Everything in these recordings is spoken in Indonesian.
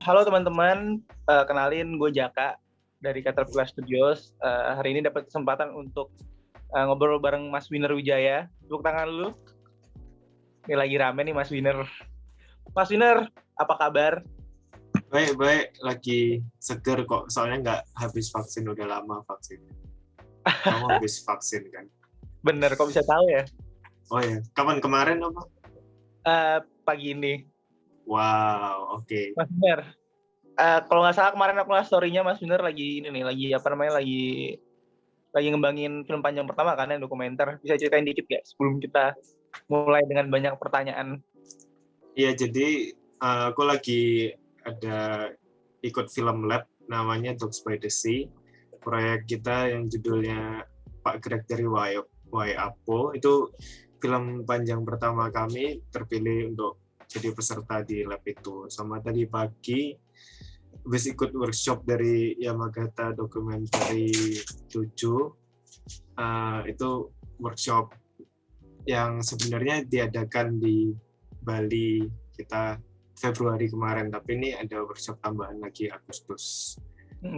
Halo teman-teman, kenalin gue Jaka dari Caterpillar Studios. Hari ini dapat kesempatan untuk ngobrol bareng Mas Winner Wijaya. Tepuk tangan dulu. Ini lagi rame nih Mas Winner. Mas Winner, apa kabar? Baik, lagi seger kok. Soalnya nggak habis vaksin, udah lama vaksin. Kamu habis vaksin kan? Bener, kok bisa tahu ya? Oh ya, kapan kemarin apa? Pagi ini. Wow, oke. Mas Winner, kalau nggak salah kemarin aku lihat story-nya Mas Winner lagi lagi ngembangin film panjang pertama kan, yang dokumenter. Bisa ceritain dikit nggak sebelum kita mulai dengan banyak pertanyaan? Iya, jadi aku lagi ada ikut film lab namanya Dogs by the Sea. Proyek kita yang judulnya Pak Greg dari Waiapo. Itu film panjang pertama kami terpilih untuk jadi peserta di lab itu. Sama tadi pagi habis ikut workshop dari Yamagata Documentary 7. Itu workshop yang sebenarnya diadakan di Bali kita Februari kemarin, tapi ini ada workshop tambahan lagi Agustus.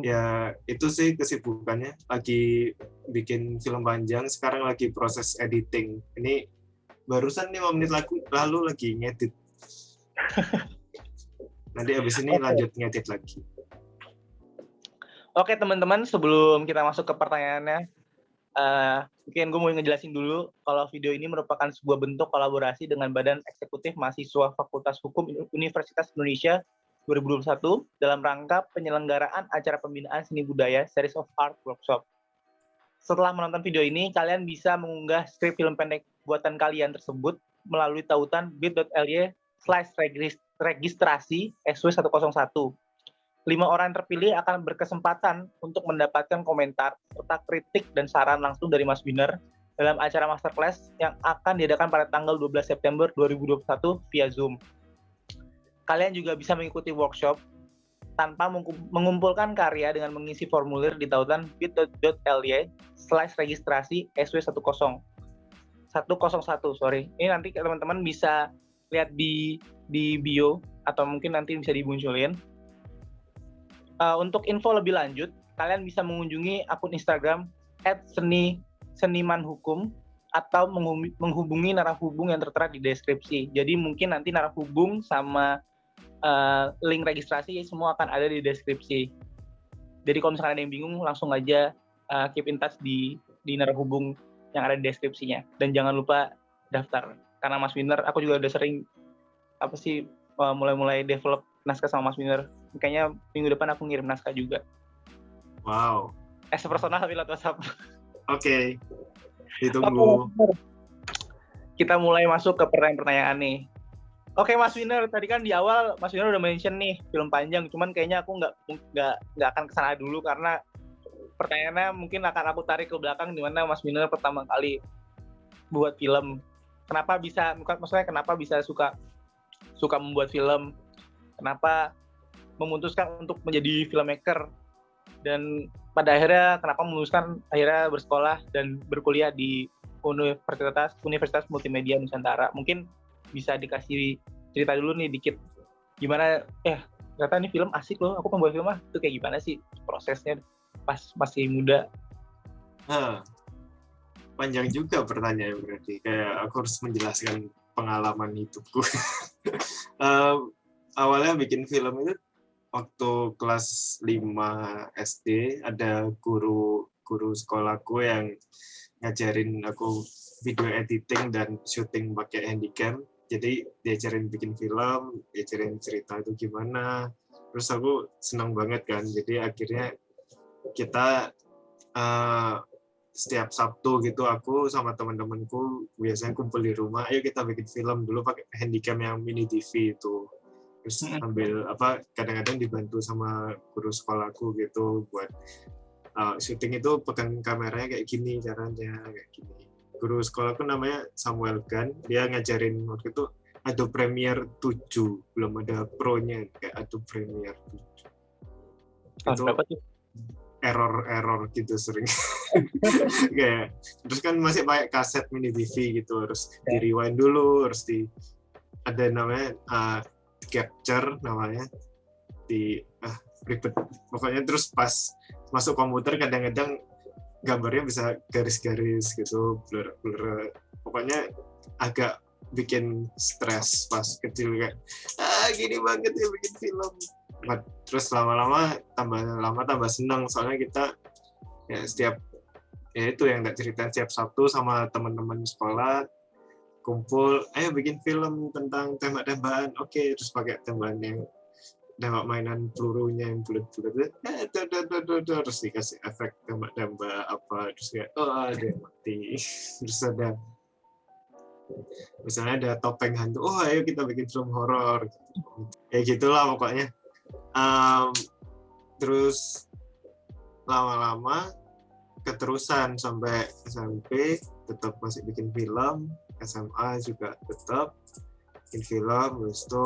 Ya itu sih kesibukannya, lagi bikin film panjang, sekarang lagi proses editing. Ini barusan 5 menit lalu lagi ngedit. Nanti abis ini lanjut ngedit lagi. Oke teman-teman, sebelum kita masuk ke pertanyaannya, mungkin gue mau ngejelasin dulu kalau video ini merupakan sebuah bentuk kolaborasi dengan Badan Eksekutif Mahasiswa Fakultas Hukum Universitas Indonesia 2021 dalam rangka penyelenggaraan acara pembinaan seni budaya Series of Art Workshop. Setelah menonton video ini, kalian bisa mengunggah skrip film pendek buatan kalian tersebut melalui tautan bit.ly/registrasi SW101. 5 orang yang terpilih akan berkesempatan untuk mendapatkan komentar serta kritik dan saran langsung dari Mas Winner dalam acara masterclass yang akan diadakan pada tanggal 12 September 2021 via Zoom. Kalian juga bisa mengikuti workshop tanpa mengumpulkan karya dengan mengisi formulir di tautan bit.ly/registrasi SW101. Ini nanti teman-teman bisa lihat di bio atau mungkin nanti bisa dimunculin. Untuk info lebih lanjut, kalian bisa mengunjungi akun Instagram @senimanhukum atau menghubungi narahubung yang tertera di deskripsi. Jadi mungkin nanti narahubung sama link registrasi semua akan ada di deskripsi. Jadi kalau misalkan ada yang bingung, langsung aja keep in touch di narahubung yang ada di deskripsinya. Dan jangan lupa daftar. Karena Mas Winner, aku juga udah sering mulai develop naskah sama Mas Winner. Kayaknya minggu depan aku ngirim naskah juga. Wow. Personal tapi lewat WhatsApp. Oke. Ditunggu. Kita mulai masuk ke pertanyaan nih. Oke Mas Winner, tadi kan di awal Mas Winner udah mention nih film panjang, cuman kayaknya aku nggak akan kesana dulu karena pertanyaannya mungkin akan aku tarik ke belakang di mana Mas Winner pertama kali buat film. Kenapa bisa suka membuat film? Kenapa memutuskan untuk menjadi filmmaker? Dan pada akhirnya kenapa memutuskan akhirnya bersekolah dan berkuliah di Universitas Multimedia Nusantara? Mungkin bisa dikasih cerita dulu nih dikit gimana ternyata ini film asik loh, aku pembuat film itu kayak gimana sih prosesnya pas masih muda? Panjang juga pertanyaan berarti, kayak aku harus menjelaskan pengalaman hidupku. Awalnya bikin film itu waktu kelas 5 SD, ada guru sekolahku yang ngajarin aku video editing dan syuting pakai handycam. Jadi diajarin bikin film, diajarin cerita itu gimana. Terus aku senang banget kan. Jadi akhirnya kita setiap Sabtu gitu aku sama teman-temanku biasanya kumpul di rumah. Ayo kita bikin film dulu pakai handycam yang mini TV itu. Terus ambil kadang-kadang dibantu sama guru sekolahku gitu buat syuting itu pegang kameranya kayak gini caranya kayak gini. Guru sekolahku namanya Samuel Gan, dia ngajarin waktu itu Adobe Premiere 7, belum ada Pro-nya kayak Adobe Premiere 7. Itu error gitu sering. Kayak terus kan masih pakai kaset mini TV gitu, harus di rewind dulu, harus ada namanya capture namanya, mati, ribet. Pokoknya terus pas masuk komputer kadang-kadang gambarnya bisa garis-garis gitu, blur. Pokoknya agak bikin stres pas kecil kayak gini banget ya bikin film. Terus lama-lama tambah senang soalnya kita ya setiap ya itu yang nggak ceritain setiap Sabtu sama teman-teman sekolah kumpul, ayo bikin film tentang tembak-tembakan. Oke, terus pakai tembakan yang tembak mainan pelurunya yang bulat-bulat, terus dikasih efek tembak-tembak apa, terus kayak ada yang mati. Terus ada misalnya ada topeng hantu, ayo kita bikin film horor. Ya gitulah pokoknya. Terus lama-lama keterusan sampai SMP tetap masih bikin film, SMA juga tetap bikin film. Terus itu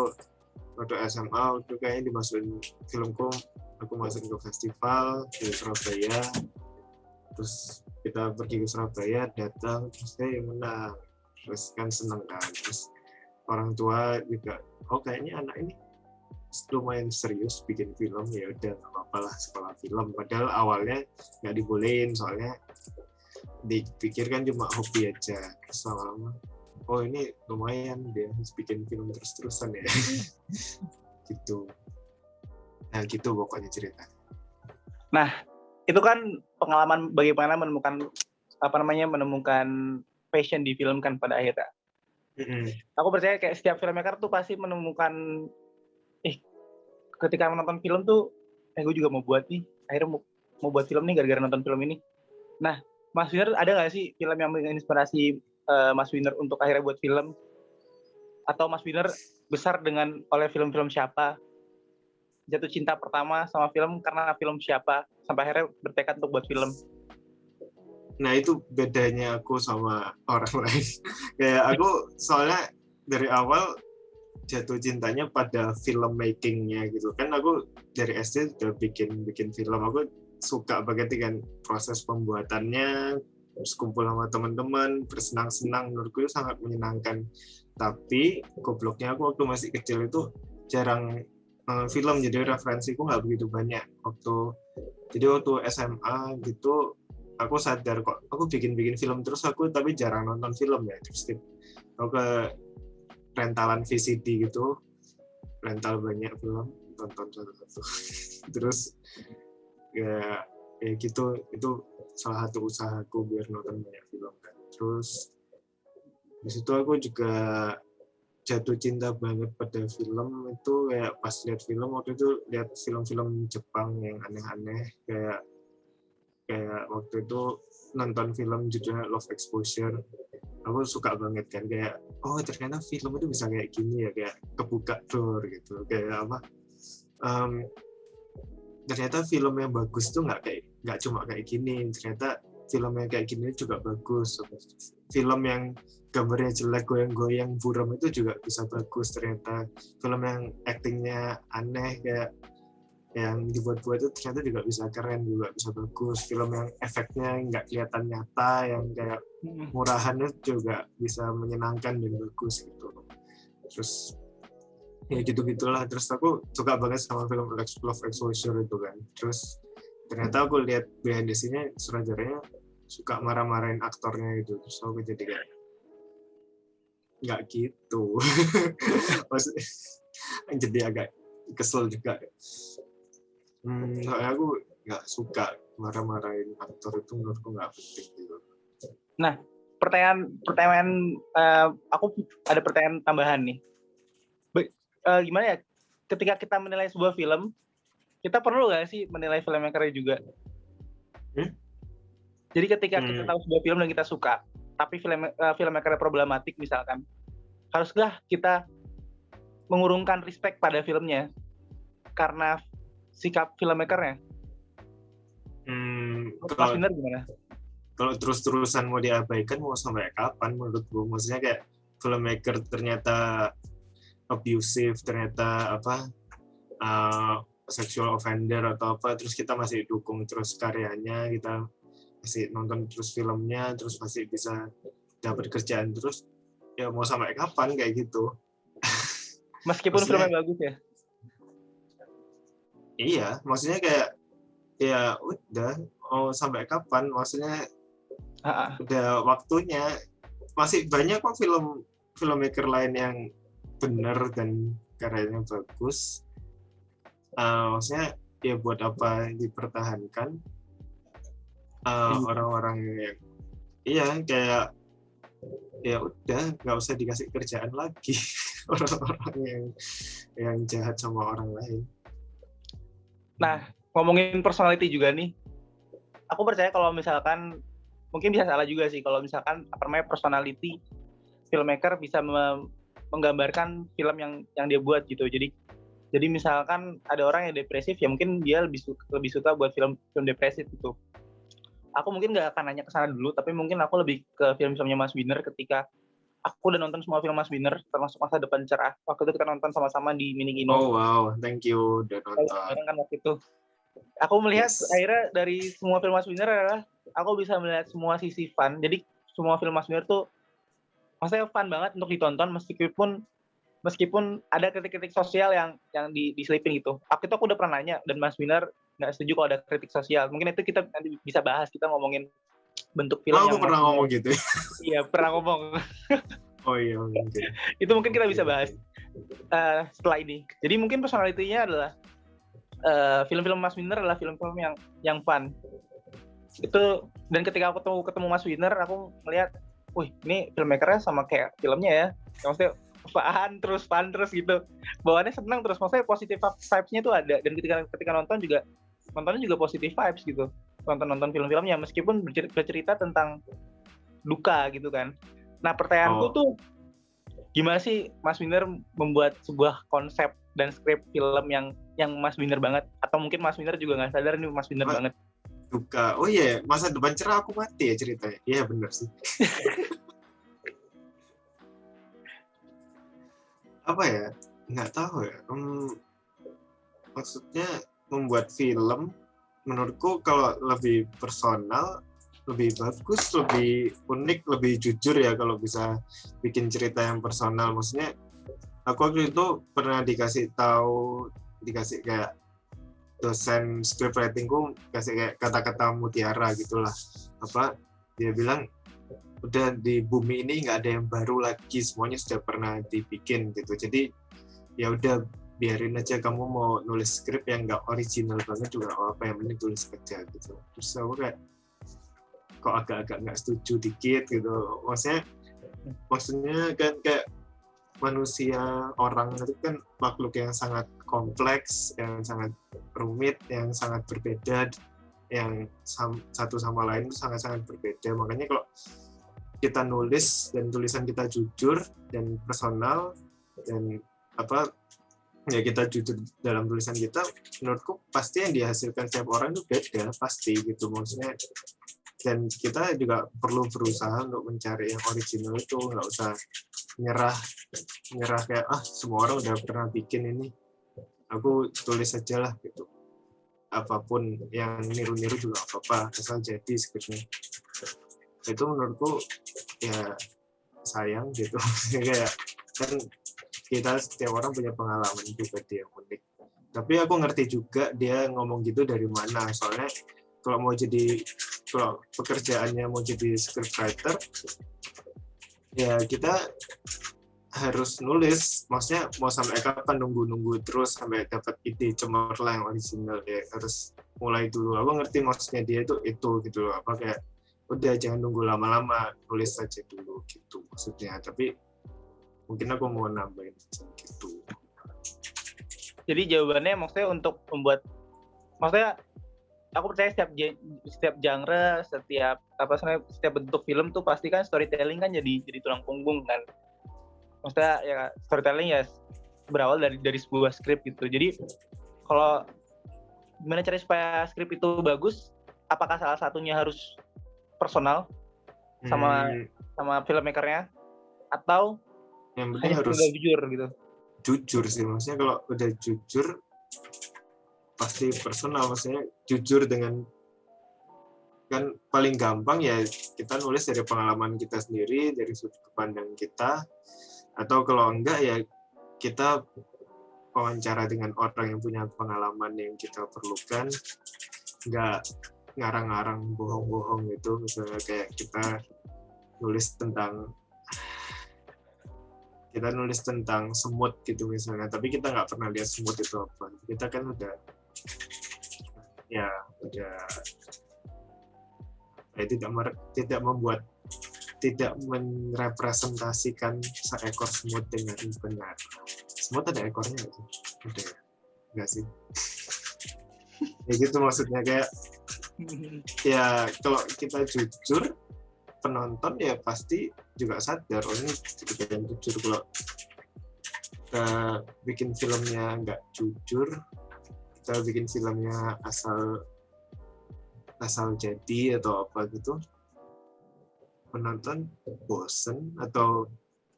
waktu SMA itu kayaknya dimasukin filmku, aku masukin ke festival di Surabaya. Terus kita pergi ke Surabaya, datang, terus saya yang menang. Terus kan seneng kan. Terus orang tua juga, kayaknya anak ini lumayan serius bikin film, ya udah nggak apa-apa lah sekolah film. Padahal awalnya nggak dibolehin soalnya dipikir kan cuma hobi aja. Terus lama-lama ini lumayan dia bikin film terus-terusan ya. Gitu. Nah gitu pokoknya cerita. Nah itu kan pengalaman bagaimana menemukan passion di film kan pada akhirnya. Aku percaya kayak setiap filmmaker tuh pasti menemukan ketika menonton film tuh gue juga mau buat nih, akhirnya mau buat film nih gara-gara nonton film ini. Nah Mas Winner ada nggak sih film yang menginspirasi Mas Winner untuk akhirnya buat film? Atau Mas Winner besar oleh film-film siapa? Jatuh cinta pertama sama film karena film siapa? Sampai akhirnya bertekad untuk buat film. Nah itu bedanya aku sama orang lain. Kayak aku soalnya dari awal jatuh cintanya pada filmmaking-nya gitu kan. Aku dari SD udah bikin film. Aku suka banget dengan proses pembuatannya, terus kumpul sama teman-teman, bersenang-senang, menurutku itu sangat menyenangkan. Tapi gobloknya aku waktu masih kecil itu jarang film, jadi referensiku nggak begitu banyak. Jadi waktu SMA gitu aku sadar kok aku bikin film terus tapi jarang nonton film ya. Terus aku ke rentalan VCD gitu, rental banyak film, tonton satu-satu. Terus ya gitu, itu salah satu usahaku biar nonton banyak film kan. Terus di situ aku juga jatuh cinta banget pada film itu kayak pas lihat film waktu itu, lihat film-film Jepang yang aneh-aneh kayak waktu itu nonton film judulnya Love Exposure. Aku suka banget kan kayak ternyata film itu bisa kayak gini ya, kayak kebuka door gitu, kayak apa ternyata film yang bagus tuh nggak cuma kayak gini, ternyata film yang kayak gini juga bagus. Film yang gambarnya jelek goyang-goyang buram itu juga bisa bagus ternyata. Film yang aktingnya aneh kayak yang dibuat-buat itu ternyata juga bisa keren, juga bisa bagus. Film yang efeknya nggak kelihatan nyata, yang kayak murahan itu juga bisa menyenangkan dan bagus gitu. Terus ya gitu-gitulah. Terus aku suka banget sama film Love Exposure itu kan. Terus ternyata aku lihat behind the scene-nya sutradaranya suka marah-marahin aktornya gitu. Terus aku jadi kayak nggak gitu. Maksudnya jadi agak kesel juga. Soalnya aku nggak suka marah-marahin aktor, itu menurutku nggak penting gitu. Nah, pertanyaan aku ada pertanyaan tambahan nih. Gimana ya? Ketika kita menilai sebuah film, kita perlu nggak sih menilai filmmaker-nya juga? Jadi ketika kita tahu sebuah film dan kita suka, tapi filmmaker-nya problematik misalkan, haruskah kita mengurungkan respect pada filmnya karena sikap filmmaker-nya? Mas Winner gimana? Kalau terus-terusan mau diabaikan mau sampai kapan menurut gue? Maksudnya kayak filmmaker ternyata abusive, ternyata sexual offender atau apa, terus kita masih dukung terus karyanya, kita masih nonton terus filmnya, terus masih bisa dapat kerjaan terus, ya mau sampai kapan kayak gitu? Meskipun filmnya bagus ya? Iya, maksudnya kayak ya udah mau sampai kapan, maksudnya Ah, udah waktunya. Masih banyak kok filmmaker lain yang benar dan karyanya bagus. Maksudnya ya buat apa dipertahankan iya. orang-orang yang iya kayak ya udah nggak usah dikasih kerjaan lagi orang-orang yang jahat sama orang lain. Nah, ngomongin personality juga nih, aku percaya kalau misalkan mungkin bisa salah juga sih kalau misalkan apa namanya personality filmmaker bisa menggambarkan film yang dia buat gitu. Jadi misalkan ada orang yang depresif ya mungkin dia lebih suka buat film depresif gitu. Aku mungkin nggak akan nanya ke sana dulu, tapi mungkin aku lebih ke film-filmnya Mas Winner ketika aku udah nonton semua film Mas Winner termasuk Masa Depan Cerah. Waktu itu kita nonton sama-sama di Mini Kino. Oh wow, thank you udah nonton. Bareng kan waktu itu. Aku melihat Yes. akhirnya dari semua film Mas Winner adalah aku bisa melihat semua sisi fun. Jadi semua film Mas Winner tuh maksudnya fun banget untuk ditonton meskipun ada kritik-kritik sosial yang diselipin gitu. Aku udah pernah nanya dan Mas Winner nggak setuju kalau ada kritik sosial. Mungkin itu kita nanti bisa bahas, kita ngomongin bentuk film Oh aku yang Mas pernah Winner. ngomong gitu. Iya pernah ngomong. Oh iya mungkin. Itu mungkin kita bisa bahas setelah ini. Jadi mungkin personality-nya adalah film-film Mas Winner adalah film-film yang fun. Itu dan ketika aku ketemu Mas Winner, aku melihat, wih ini filmmakernya sama kayak filmnya ya. Maksudnya fun terus gitu. Bawaannya senang terus, maksudnya positive vibes-nya tuh ada. Dan ketika nontonnya juga positive vibes gitu. Nonton film-filmnya meskipun bercerita tentang duka gitu kan. Nah pertanyaanku tuh gimana sih Mas Winner membuat sebuah konsep dan skrip film yang Mas Winner banget, atau mungkin Mas Winner juga nggak sadar nih Mas Winner banget. Duka. Oh iya, Masa Depan Cerah aku mati ya ceritanya. Iya benar sih. Apa ya? Nggak tahu ya. Maksudnya membuat film menurutku kalau lebih personal, lebih bagus, lebih unik, lebih jujur ya kalau bisa bikin cerita yang personal. Maksudnya aku waktu itu pernah dikasih kayak dosen scriptwritingku kasih kayak kata-kata mutiara gitulah. Apa dia bilang udah di bumi ini nggak ada yang baru lagi, semuanya sudah pernah dibikin gitu. Jadi ya udah biarin aja kamu mau nulis skrip yang nggak original banget juga apa yang penting tulis aja gitu. Terus aku kayak kok agak-agak nggak setuju dikit gitu. Maksudnya kan kayak manusia orang itu kan makhluk yang sangat kompleks, yang sangat rumit, yang sangat berbeda, yang satu sama lain itu sangat-sangat berbeda. Makanya kalau kita nulis dan tulisan kita jujur dan personal dan apa ya kita jujur dalam tulisan kita, menurutku pasti yang dihasilkan setiap orang itu beda pasti gitu maksudnya. Dan kita juga perlu berusaha untuk mencari yang original itu, nggak usah nyerah kayak semua orang udah pernah bikin ini, aku tulis aja lah gitu. Apapun yang niru-niru juga apa-apa asal jadi skripnya. Itu menurutku ya sayang gitu. Kayak kan kita setiap orang punya pengalaman juga dia yang unik. Tapi aku ngerti juga dia ngomong gitu dari mana. Soalnya kalau pekerjaannya mau jadi scriptwriter, ya kita harus nulis. Maksudnya mau sampai kapan nunggu terus sampai dapat ide cemerlang yang original, ya harus mulai dulu. Aku ngerti maksudnya dia itu gitu loh. Apa kayak udah jangan nunggu lama-lama, nulis aja dulu gitu maksudnya. Tapi mungkin aku mau nambahin gitu. Jadi jawabannya maksudnya untuk membuat, maksudnya aku percaya setiap genre, setiap bentuk film tuh pasti kan storytelling kan jadi tulang punggung kan. Maksudnya ya storytelling ya berawal dari sebuah skrip gitu. Jadi kalau gimana cara supaya skrip itu bagus, apakah salah satunya harus personal sama filmmakernya, atau yang penting hanya harus jujur gitu? Jujur sih, maksudnya kalau udah jujur pasti personal. Maksudnya jujur dengan kan paling gampang ya kita nulis dari pengalaman kita sendiri, dari sudut pandang kita, atau kalau enggak ya kita wawancara dengan orang yang punya pengalaman yang kita perlukan, nggak ngarang-ngarang bohong-bohong gitu. Misalnya kayak kita nulis tentang semut gitu misalnya, tapi kita nggak pernah lihat semut itu apa. Kita kan udah tidak merepresentasikan seekor semut dengan benar. Semut ada ekornya nggak sih? Ada ya? Nggak sih? Ya gitu maksudnya, kayak ya kalau kita jujur, penonton ya pasti juga sadar, oh ini cerita yang jujur. Kalau kita bikin filmnya nggak jujur, kita bikin filmnya asal jadi atau apa gitu, penonton bosen atau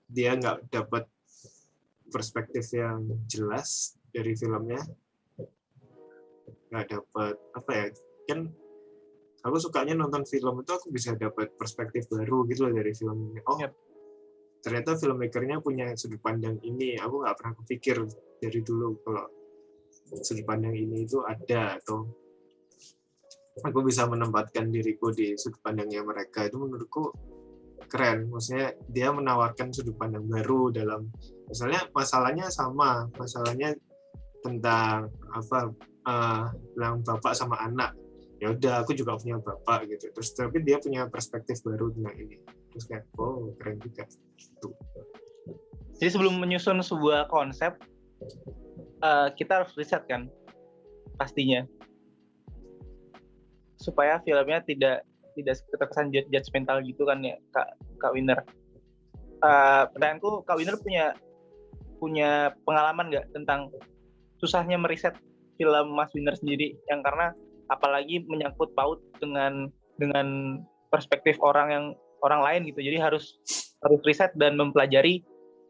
dia nggak dapat perspektif yang jelas dari filmnya, nggak dapat apa ya, kan aku sukanya nonton film itu aku bisa dapat perspektif baru gitu loh dari filmnya. Oh, ternyata filmmakernya punya sudut pandang ini. Aku nggak pernah kepikir dari dulu kalau sudut pandang ini itu ada, atau aku bisa menempatkan diriku di sudut pandangnya mereka. Itu menurutku keren. Maksudnya dia menawarkan sudut pandang baru dalam, misalnya masalahnya sama, masalahnya tentang apa, yang bapak sama anak. Ya udah, aku juga punya bapak gitu, terus tapi dia punya perspektif baru tentang ini, terus kayak oh keren juga tuh. Jadi sebelum menyusun sebuah konsep, kita harus riset kan pastinya, supaya filmnya tidak terkesan judgmental gitu kan ya, Kak Winner. Pertanyaanku, Kak Winner punya pengalaman nggak tentang susahnya meriset film Mas Winner sendiri, yang karena apalagi menyangkut paut dengan perspektif orang lain gitu. Jadi harus riset dan mempelajari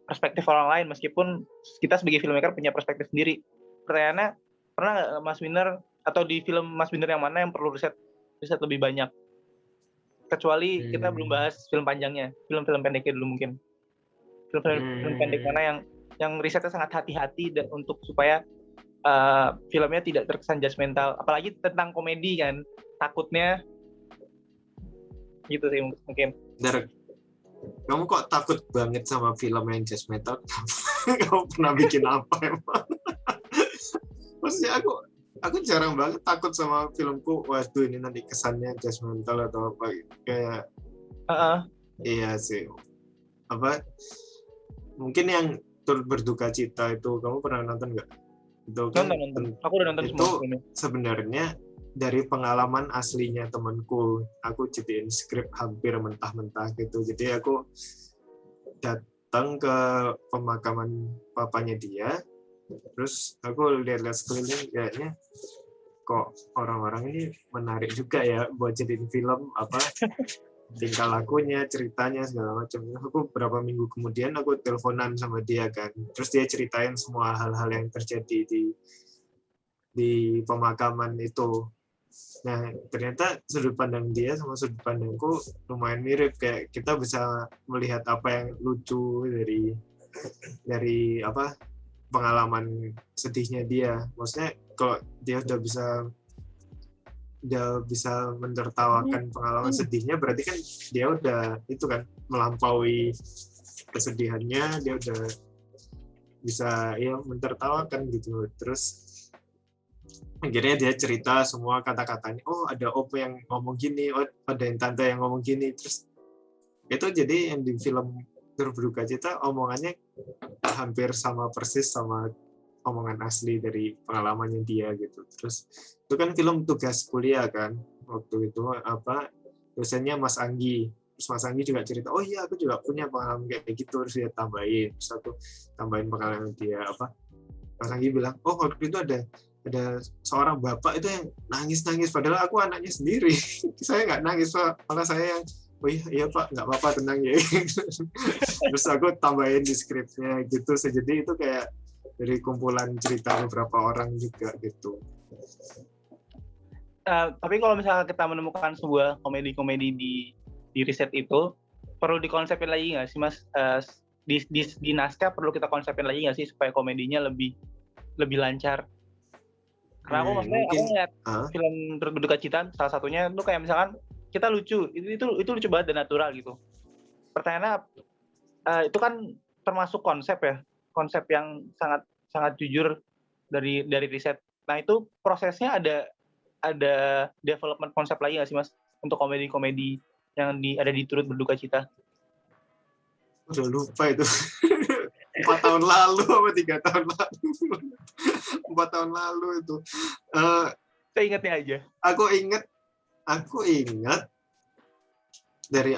perspektif orang lain, meskipun kita sebagai filmmaker punya perspektif sendiri. Pertanyaannya, pernah nggak Mas Winner, atau di film Mas Winner yang mana yang perlu riset lebih banyak? Kecuali kita belum bahas film panjangnya, film-film pendeknya dulu mungkin. Film pendek mana yang risetnya sangat hati-hati dan untuk supaya filmnya tidak terkesan judgmental, apalagi tentang komedi kan, takutnya gitu sih mungkin. Kamu kok takut banget sama film yang judgmental? Kamu pernah bikin apa emang? Maksudnya aku jarang banget takut sama filmku. Waduh, ini nanti kesannya judgmental atau apa gitu. Kayak iya sih. Apa? Mungkin yang turut berduka cita itu kamu pernah nonton nggak? Itu kan nonton. Aku udah nonton semua filmnya. Sebenarnya dari pengalaman aslinya temanku, aku jadiin skrip hampir mentah-mentah gitu. Jadi aku datang ke pemakaman papanya dia, terus aku lihat-lihat sekeliling, kayaknya kok orang-orang ini menarik juga ya buat jadiin film, apa tingkah lakunya, ceritanya segala macam. Aku beberapa minggu kemudian aku teleponan sama dia kan, terus dia ceritain semua hal-hal yang terjadi di pemakaman itu. Nah, ternyata sudut pandang dia sama sudut pandangku lumayan mirip, kayak kita bisa melihat apa yang lucu dari apa pengalaman sedihnya dia. Maksudnya kalau dia udah bisa menertawakan pengalaman sedihnya, berarti kan dia udah itu kan melampaui kesedihannya, dia udah bisa ya menertawakan gitu. Terus akhirnya dia cerita semua kata-katanya, oh ada opo yang ngomong gini, oh ada yang tante yang ngomong gini, terus itu jadi yang di film Turut Berduka Cita omongannya hampir sama persis sama omongan asli dari pengalamannya dia gitu. Terus itu kan film tugas kuliah kan, waktu itu apa dosennya Mas Anggi. Terus Mas Anggi juga cerita, oh iya aku juga punya pengalaman kayak gitu, terus dia tambahin, terus aku tambahin pengalaman dia apa. Mas Anggi bilang, oh waktu itu ada seorang bapak itu yang nangis-nangis, padahal aku anaknya sendiri. Saya nggak nangis, malah saya yang oh iya Pak, nggak apa-apa, tenang ya. Terus aku tambahin di skripnya gitu. Jadi itu kayak dari kumpulan cerita beberapa orang juga gitu. Tapi kalau misalnya kita menemukan sebuah komedi-komedi di riset itu, perlu dikonsepin lagi nggak sih Mas? Di naskah perlu kita konsepin lagi nggak sih supaya komedinya lebih lebih lancar. Karena aku maksudnya mungkin, aku ngeliat film Turut Berduka Cita salah satunya tuh kayak misalkan kita lucu, itu lucu banget dan natural gitu. Pertanyaannya itu kan termasuk konsep yang sangat jujur dari riset. Nah itu prosesnya ada development konsep lagi nggak sih Mas untuk komedi-komedi yang ada di Turut Berduka Cita? Udah lupa itu. 4 tahun lalu apa 3 tahun lalu. 4 tahun lalu itu. Saya ingatnya aja. Aku ingat dari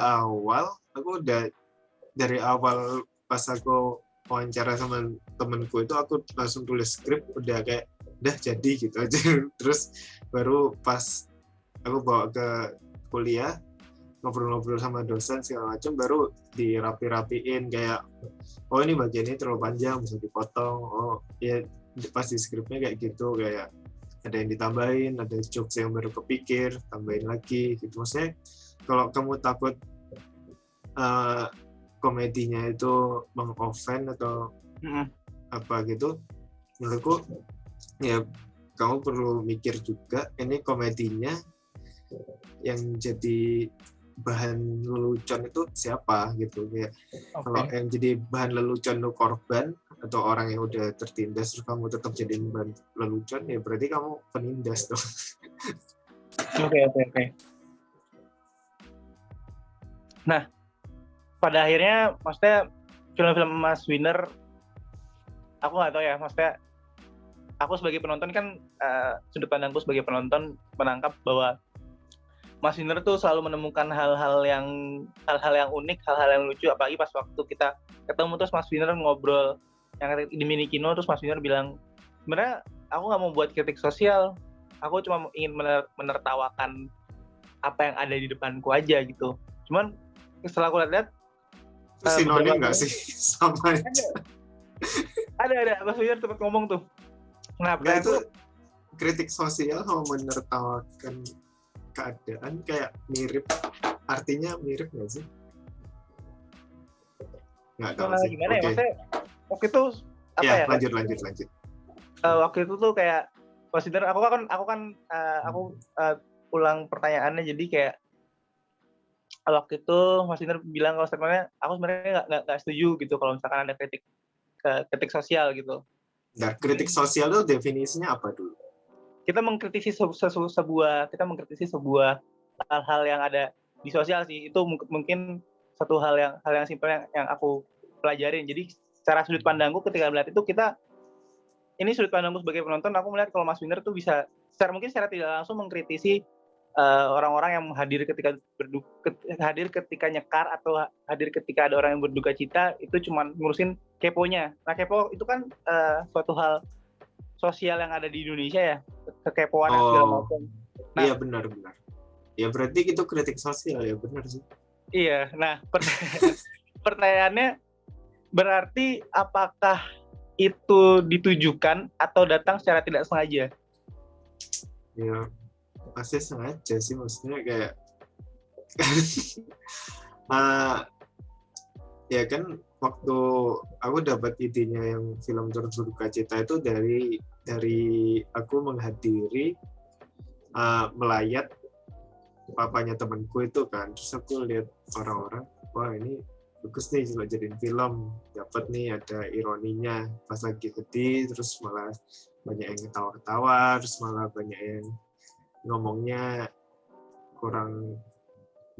awal pas aku wawancara sama temenku itu aku langsung tulis skrip udah kayak udah jadi gitu aja. Terus baru pas aku bawa ke kuliah ngobrol-ngobrol sama dosen segala macam baru dirapi-rapiin kayak oh ini bagian ini terlalu panjang bisa dipotong, oh ya pas di skripnya kayak gitu, kayak ada yang ditambahin, ada jokes yang baru kepikir tambahin lagi gitu. Maksudnya kalau kamu takut komedinya itu meng-offend atau apa gitu, menurutku ya kamu perlu mikir juga ini komedinya yang jadi bahan lelucon itu siapa gitu ya. Kalau yang jadi bahan lelucon itu korban atau orang yang udah tertindas terus kamu tetap jadiin bahan lelucon ya berarti kamu penindas dong. Oke. Nah, pada akhirnya maksudnya film-film Mas Winner aku nggak tahu ya, maksudnya aku sebagai penonton kan sudut pandangku sebagai penonton menangkap bahwa Mas Winner tuh selalu menemukan hal-hal yang unik, hal-hal yang lucu, apalagi pas waktu kita ketemu terus Mas Winner ngobrol yang di Mini Kino, terus Mas Winner bilang sebenarnya aku nggak mau buat kritik sosial, aku cuma ingin menertawakan apa yang ada di depanku aja gitu. Cuman setelah aku lihat sinonim nggak sih sama aja. Ada Mas Winner tempat ngomong tuh. Nah, itu kritik sosial sama menertawakan keadaan kayak mirip, artinya mirip nggak sih? Nggak tahu sih. Gimana ya, maksudnya waktu itu apa ya? Lanjut. Waktu itu tuh kayak Mas Winner, aku ulang pertanyaannya, jadi kayak waktu itu Mas Winner bilang kalau sebenarnya aku sebenarnya nggak setuju gitu kalau misalkan ada kritik sosial gitu. Nah, kritik sosial itu definisinya apa dulu? Kita mengkritisi sebuah hal-hal yang ada di sosial sih. Itu mungkin satu hal yang simpel yang aku pelajarin. Jadi secara sudut pandangku ketika melihat itu, ini sudut pandangku sebagai penonton, aku melihat kalau Mas Winner tuh bisa secara tidak langsung mengkritisi orang-orang yang hadir ketika nyekar atau hadir ketika ada orang yang berduka cita, itu cuma ngurusin keponya. Nah, kepo itu kan suatu hal sosial yang ada di Indonesia ya, kekepoan segala macam. Nah, iya benar. Ya berarti itu kritik sosial ya, benar sih. Iya. Nah, pertanyaannya berarti apakah itu ditujukan atau datang secara tidak sengaja? Ya pasti sengaja sih, maksudnya kayak ya kan waktu aku dapat idenya yang film Turut Berduka Cita itu dari aku menghadiri melayat papanya temanku itu kan, terus aku lihat orang-orang, wah ini bagus nih kalau jadiin film, dapat nih ada ironinya pas lagi sedih, terus malah banyak yang ketawa-ketawa, terus malah banyak yang ngomongnya kurang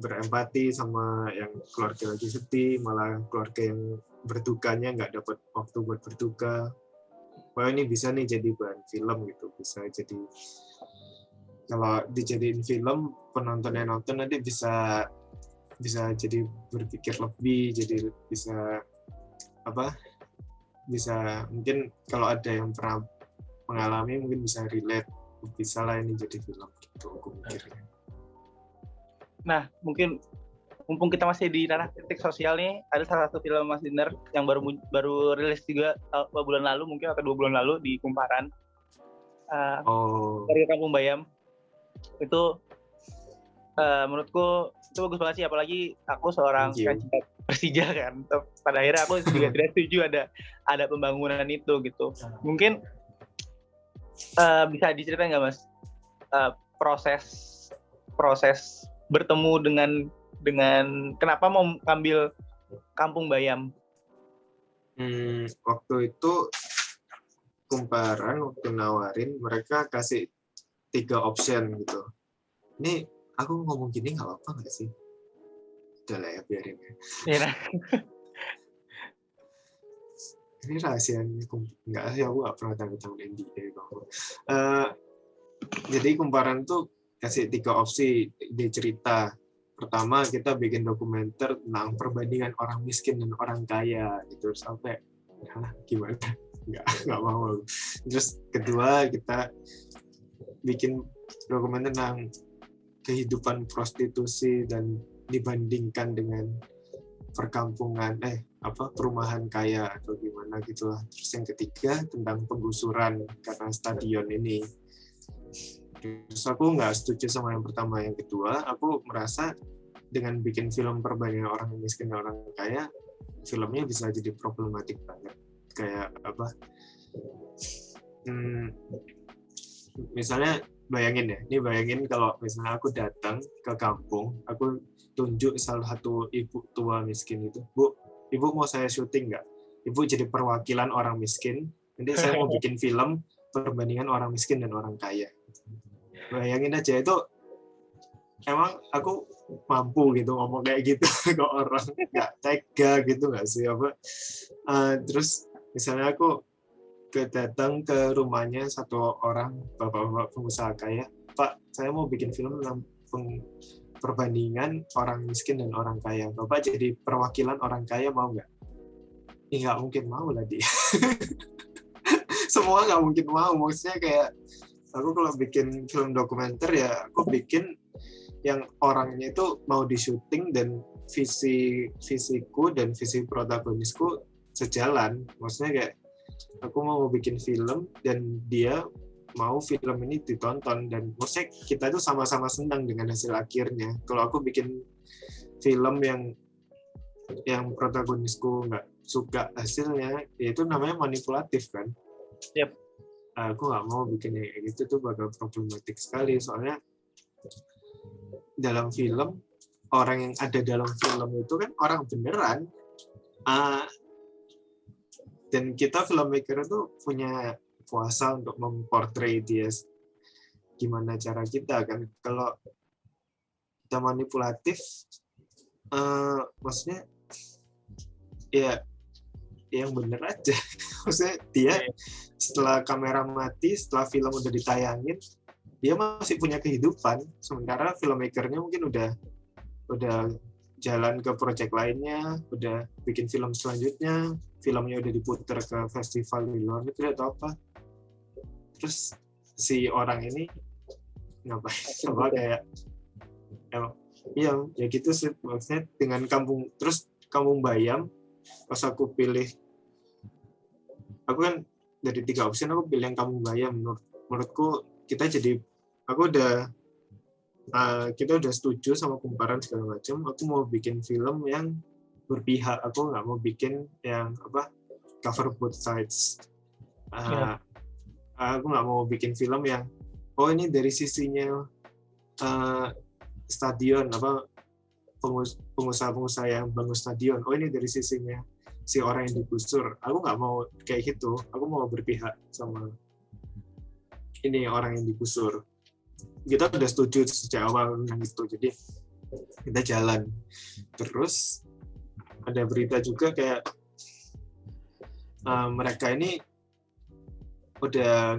berempati sama yang keluarga lagi sedih, malah keluarga yang berdukanya nggak dapat waktu buat berduka. Wah ini bisa nih jadi bahan film gitu, bisa jadi kalau dijadiin film penonton yang nonton nanti bisa jadi berpikir lebih, jadi bisa mungkin kalau ada yang pernah mengalami mungkin bisa relate, bisa lah ini jadi film gitu aku mikirnya. Nah, mumpung kita masih di ranah kritik sosial nih, ada salah satu film Mas Winner yang baru rilis juga 2 bulan lalu mungkin atau 2 bulan lalu di Kumparan. Dari Kampung Bayam. Itu menurutku itu bagus banget sih, apalagi aku seorang Persija kan. Pada akhirnya aku juga tidak setuju ada pembangunan itu gitu. Mungkin Bisa diceritain nggak Mas proses bertemu dengan kenapa mau ambil Kampung Bayam? Waktu itu Kumparan waktu nawarin mereka kasih 3 option gitu. Ini aku ngomong gini nggak apa-apa nggak sih? Udah lah ya, biarin ya. Ya, Ini rahasianya nggak sih, aku nggak pernah tanda tangan NDA kok. Jadi Kumparan tuh kasih 3 opsi ide cerita. Pertama, kita bikin dokumenter tentang perbandingan orang miskin dan orang kaya gitu. Sampai gimana? Nggak mau. Terus kedua, kita bikin dokumenter tentang kehidupan prostitusi dan dibandingkan dengan perkampungan perumahan kaya atau gimana gitulah. Terus yang ketiga tentang penggusuran karena stadion ini. Terus aku nggak setuju sama yang pertama. Yang kedua, aku merasa dengan bikin film perbandingan orang miskin dan orang kaya, filmnya bisa jadi problematik banget. Kayak apa? Misalnya bayangin kalau misalnya aku datang ke kampung, aku tunjuk salah satu ibu tua miskin itu, Bu, Ibu mau saya syuting nggak? Ibu jadi perwakilan orang miskin, nanti saya mau bikin film perbandingan orang miskin dan orang kaya. Bayangin aja, itu emang aku mampu gitu ngomong kayak gitu ke orang, nggak tega gitu nggak sih apa? Terus misalnya aku datang ke rumahnya satu orang bapak-bapak pengusaha kaya, Pak, saya mau bikin film tentang perbandingan orang miskin dan orang kaya. Bapak jadi perwakilan orang kaya mau nggak? Nggak mungkin mau lah dia. Semua nggak mungkin mau. Maksudnya kayak aku kalau bikin film dokumenter ya aku bikin yang orangnya itu mau di-syuting dan visiku dan visi protagonisku sejalan. Maksudnya kayak aku mau bikin film dan dia mau film ini ditonton, dan maksudnya kita itu sama-sama senang dengan hasil akhirnya. Kalau aku bikin film yang protagonisku nggak suka hasilnya, ya itu namanya manipulatif kan. Yep. Aku nggak mau bikin kayak gitu, tuh bakal problematik sekali. Soalnya dalam film, orang yang ada dalam film itu kan orang beneran. Dan kita filmmaker itu punya kuasa untuk memportray dia gimana cara kita kan. Kalau kita manipulatif, maksudnya ya yang bener aja. Maksudnya dia setelah kamera mati, setelah film udah ditayangin, dia masih punya kehidupan. Sementara filmmakernya mungkin udah jalan ke project lainnya, udah bikin film selanjutnya, filmnya udah diputar ke festival di luar negeri atau apa. Terus si orang ini ngapain? Coba kayak ya gitu sih. Maksudnya dengan Kampung Bayam, pas aku pilih, aku kan dari 3 opsi aku pilih yang Kampung Bayam. Menurutku kita udah setuju sama Kumparan segala macam. Aku mau bikin film yang berpihak. Aku nggak mau bikin yang cover both sides. Aku nggak mau bikin film yang ini dari sisinya stadion, pengusaha-pengusaha yang bangun stadion. Ini dari sisinya si orang yang digusur. Aku nggak mau kayak gitu. Aku mau berpihak sama ini orang yang digusur. Kita udah setuju sejak awal tentang itu, jadi kita jalan. Terus ada berita juga kayak mereka ini udah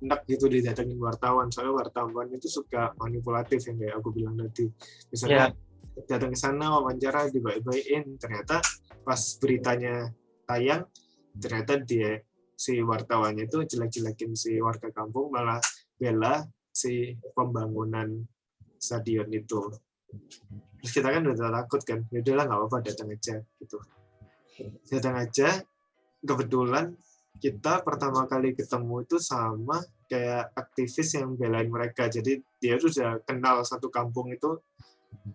enak gitu didatengin wartawan, soalnya wartawan itu suka manipulatif yang kayak aku bilang tadi. Misalnya datang ke sana wawancara dibaik-baikin, ternyata pas beritanya tayang ternyata si wartawannya itu jelek-jelekin si warga kampung, malah bela si pembangunan stadion itu. Terus kita kan udah takut kan, ya udahlah nggak apa-apa, datang aja gitu. Datang aja, kebetulan kita pertama kali ketemu itu sama kayak aktivis yang belain mereka. Jadi dia tuh udah kenal satu kampung itu,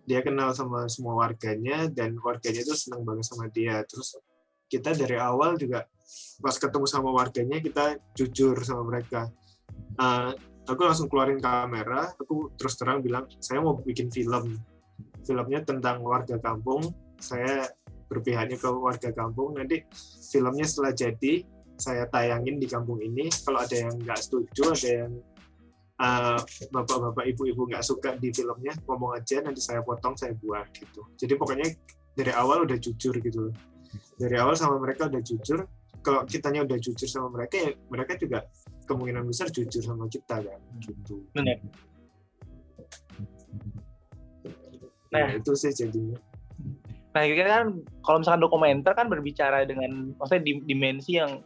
dia kenal sama semua warganya dan warganya itu senang banget sama dia. Terus kita dari awal juga pas ketemu sama warganya kita jujur sama mereka. Aku langsung keluarin kamera, aku terus terang bilang saya mau bikin filmnya tentang warga kampung, saya berpihaknya ke warga kampung, nanti filmnya setelah jadi saya tayangin di kampung ini, kalau ada yang nggak setuju, ada yang bapak-bapak ibu-ibu nggak suka di filmnya, ngomong aja, nanti saya potong, saya buat gitu. Jadi pokoknya dari awal udah jujur gitu, dari awal sama mereka udah jujur. Kalau kitanya udah jujur sama mereka, ya mereka juga kemungkinan besar jujur sama kita kan, gitu. Benar. Nah, itu sih jadinya. Nah, kira kan kalau misalkan dokumenter kan berbicara dengan maksudnya dimensi yang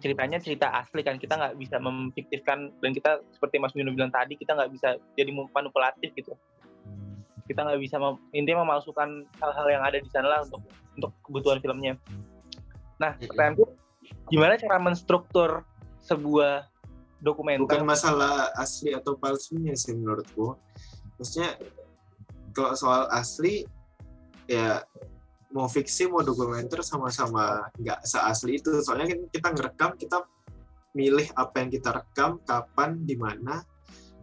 ceritanya cerita asli kan, kita nggak bisa memfiktifkan, dan kita seperti Mas Wino bilang tadi, kita nggak bisa jadi manipulatif gitu. Kita nggak bisa intinya memalsukan hal-hal yang ada di sana lah untuk kebutuhan filmnya. Nah, pertanyaanku, gimana cara menstruktur sebuah dokumenter? Bukan masalah asli atau palsunya sih menurutku. Maksudnya kalau soal asli, ya mau fiksi mau dokumenter sama-sama nggak seasli itu. Soalnya kita ngerekam, kita milih apa yang kita rekam, kapan, di mana,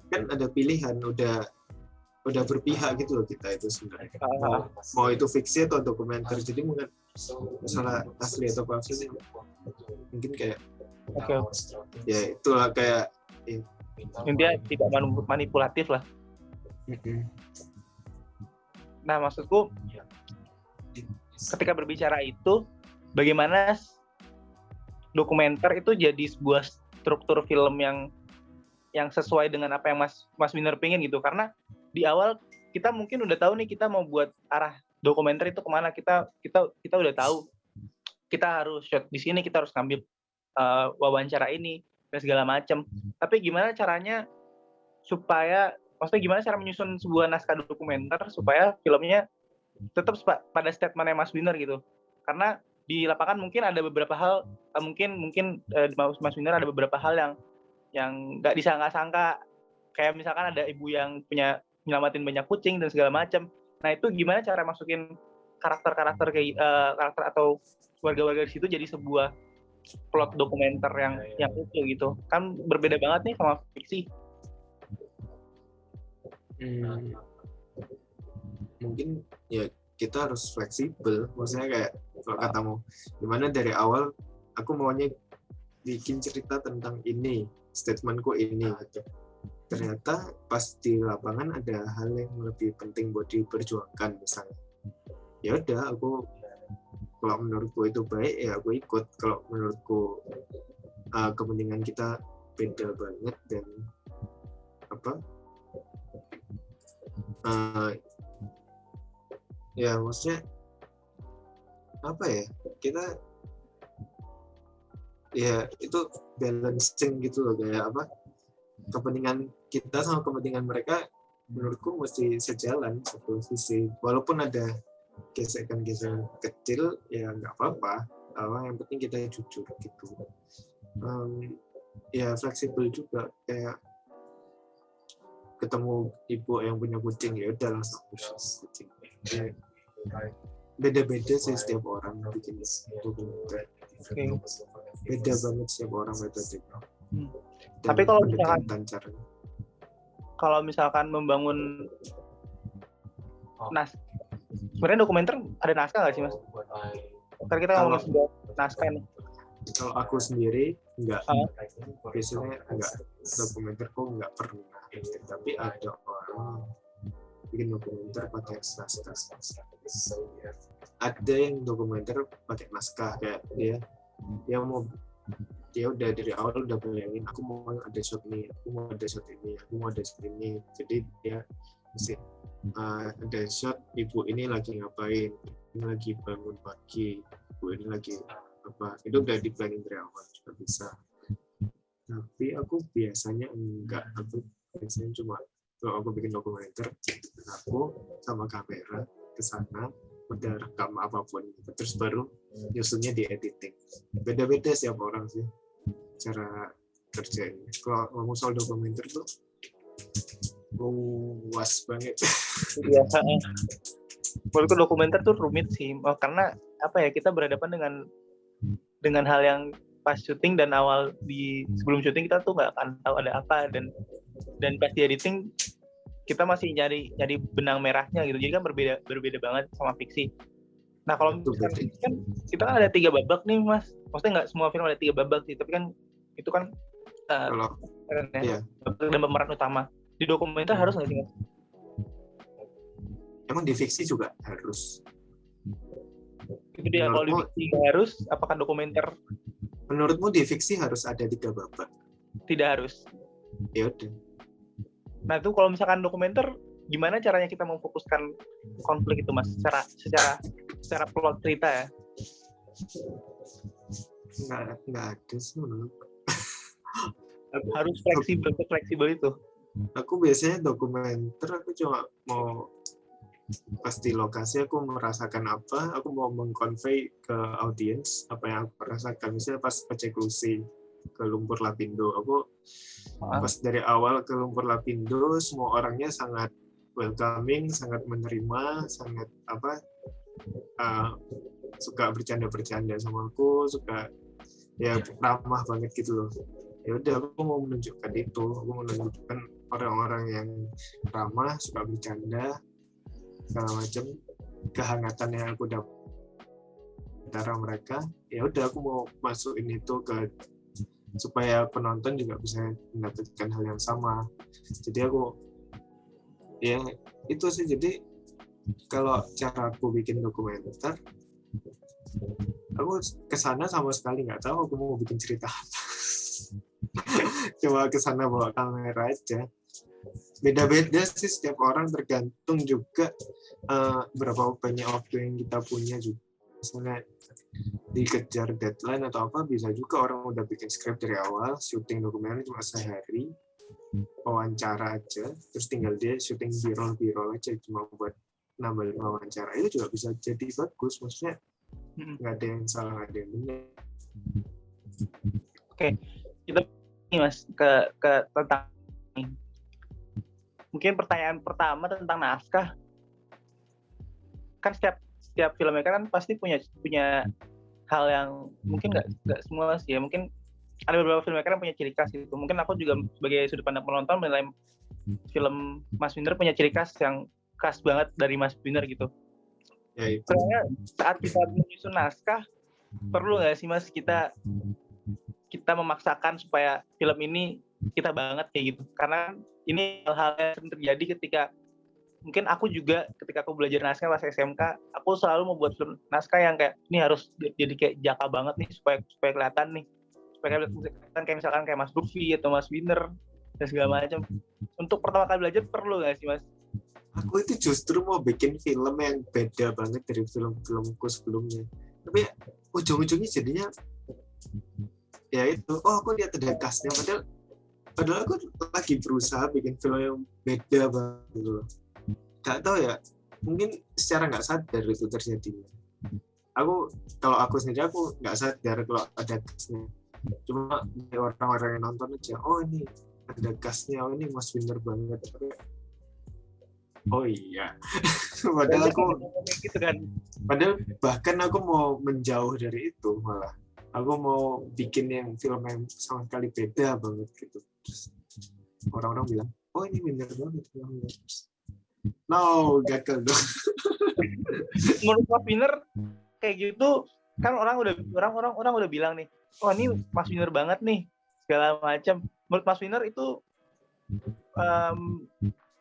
kan ada pilihan, udah berpihak gitu loh kita itu sebenarnya. Mau itu fiksi atau dokumenter. Jadi mungkin masalah asli atau palsu sih mungkin kayak ya itulah kayak intinya tidak manipulatif lah. Nah, maksudku ketika berbicara itu, bagaimana dokumenter itu jadi sebuah struktur film yang sesuai dengan apa yang Mas Winner pengen gitu. Karena di awal kita mungkin udah tahu nih kita mau buat arah dokumenter itu kemana, kita udah tahu kita harus shot di sini, kita harus ngambil wawancara ini dan segala macam. Tapi gimana caranya maksudnya gimana cara menyusun sebuah naskah dokumenter supaya filmnya tetap pada statementnya Mas Winner gitu. Karena di lapangan mungkin ada beberapa hal, mungkin Mas Winner ada beberapa hal yang nggak disangka-sangka, kayak misalkan ada ibu yang punya nyelamatin banyak kucing dan segala macam. Nah, itu gimana cara masukin karakter atau warga-warga di situ jadi sebuah plot dokumenter yang utuh gitu. Kan berbeda banget nih sama fiksi. Mungkin ya kita harus fleksibel. Maksudnya kayak kalau katamu, gimana dari awal aku maunya bikin cerita tentang ini, statementku ini gitu. Ternyata pas di lapangan ada hal yang lebih penting buat diperjuangkan misalnya. Ya udah, aku kalau menurutku itu baik ya aku ikut. Kalau menurutku kepentingan kita beda banget dan ya maksudnya kita ya itu balancing gitu loh, kayak kepentingan kita sama kepentingan mereka menurutku mesti sejalan satu sisi. Walaupun ada gesekan-gesekan kecil ya nggak apa-apa, yang penting kita jujur gitu. Ya fleksibel juga, kayak ketemu ibu yang punya kucing ya udah langsung kucing. Ya, beda-beda sih setiap orang bikin dokumenter. Beda banget setiap orang metodenya. Tapi kalau misalkan membangun sebenarnya dokumenter ada naskah nggak sih Mas? Karena kita ngomongin sebuah naskah nih. Kalau aku sendiri enggak, biasanya enggak, dokumenter kok enggak pernah. Tapi ada orang bikin dokumenter pakai naskah. Ada yang dokumenter pakai naskah, kayak dia udah dari awal udah bayangin aku mau ada shot ini, aku mau ada shot ini. Jadi dia mesti ada shot ibu ini lagi ngapain, ini lagi bangun pagi, ibu ini lagi apa, itu udah di planning dari awal juga bisa. Tapi aku biasanya enggak, aku biasanya cuma kalau aku bikin dokumenter, aku sama kamera ke sana udah rekam apapun gitu, terus baru nyusunnya di editing. Beda-beda setiap orang sih cara kerjanya. Kalau ngomong soal dokumenter tuh luas banget. Iya. Menurutku dokumenter tuh rumit sih, karena kita berhadapan dengan dengan hal yang pas syuting dan awal sebelum syuting kita tuh nggak akan tahu ada apa, dan pas di editing kita masih nyari benang merahnya gitu. Jadi kan berbeda banget sama fiksi. Nah kalau misalkan kan kita kan ada 3 babak nih Mas, maksudnya nggak semua film ada 3 babak sih, tapi kan itu kan dan pemeran utama. Di dokumenter harus nggak sih Mas? Emang di fiksi juga harus. Itu dia, kalau di fiksi nggak harus, apakah dokumenter? Menurutmu di fiksi harus ada 3 babak? Tidak harus. Ya udah. Nah itu kalau misalkan dokumenter, gimana caranya kita memfokuskan konflik itu Mas? Secara plot cerita ya? Nggak ada sih menurutku. Harus fleksibel itu. Aku biasanya dokumenter, aku cuma mau pas di lokasi aku merasakan apa, aku mau mengconvey ke audiens apa yang aku rasakan. Misalnya pas eksekusi ke Lumpur Lapindo, aku pas dari awal ke Lumpur Lapindo semua orangnya sangat welcoming, sangat menerima, sangat suka bercanda sama aku, suka ya ramah banget gitu loh. Ya udah, aku mau menunjukkan itu, aku mau menunjukkan orang-orang yang ramah, suka bercanda segala macam, kehangatan yang aku dapat antara mereka. Ya udah, aku mau masukin itu supaya penonton juga bisa mendapatkan hal yang sama. Jadi aku ya itu sih. Jadi kalau cara aku bikin dokumenter, aku kesana sama sekali nggak tahu aku mau bikin cerita apa. Cuma kesana bawa kamera aja. Beda-beda sih setiap orang, tergantung juga berapa banyak waktu yang kita punya juga. Misalnya dikejar deadline atau apa, bisa juga orang udah bikin skrip dari awal, syuting dokumenter cuma sehari, wawancara aja, terus tinggal dia syuting b-roll aja cuma buat nambah wawancara. Itu juga bisa jadi bagus, maksudnya nggak ada yang salah, nggak ada yang benar. Oke, kita ini Mas ke tentang mungkin pertanyaan pertama tentang naskah. Kan setiap filmmaker kan pasti punya hal yang mungkin nggak semua sih ya, mungkin ada beberapa filmmaker yang punya ciri khas itu. Mungkin aku juga sebagai sudut pandang penonton menilai film Mas Winner punya ciri khas yang khas banget dari Mas Winner gitu. Ya, itu. Soalnya saat kita menyusun naskah, perlu nggak sih Mas kita memaksakan supaya film ini kita banget kayak gitu? Karena ini hal-hal yang sering terjadi ketika mungkin aku juga ketika aku belajar naskah pas SMK, aku selalu membuat film naskah yang kayak ini harus jadi kayak jaka banget nih supaya kelihatan nih, supaya kelihatan kayak misalkan kayak Mas Lutfi atau Mas Winner dan segala macam. Untuk pertama kali belajar perlu nggak sih Mas? Aku itu justru mau bikin film yang beda banget dari film-filmku sebelumnya, tapi ujung-ujungnya jadinya ya itu, aku lihat ada cast-nya, padahal aku lagi berusaha bikin film yang beda banget gitu. Gak tahu ya, mungkin secara nggak sadar itu terjadinya. Kalau aku sendiri, aku nggak sadar kalau ada cast-nya. Cuma orang-orang yang nonton aja, ini ada cast-nya, ini Mas Winner banget. Oh iya. Padahal bahkan aku mau menjauh dari itu malah. Aku mau bikin yang film yang sama sekali beda banget gitu. Terus orang-orang bilang, ini Winner banget. No, gagal dong. Menurut Mas Winner kayak gitu kan orang udah bilang nih, ini Mas Winner banget nih segala macam. Menurut Mas Winner itu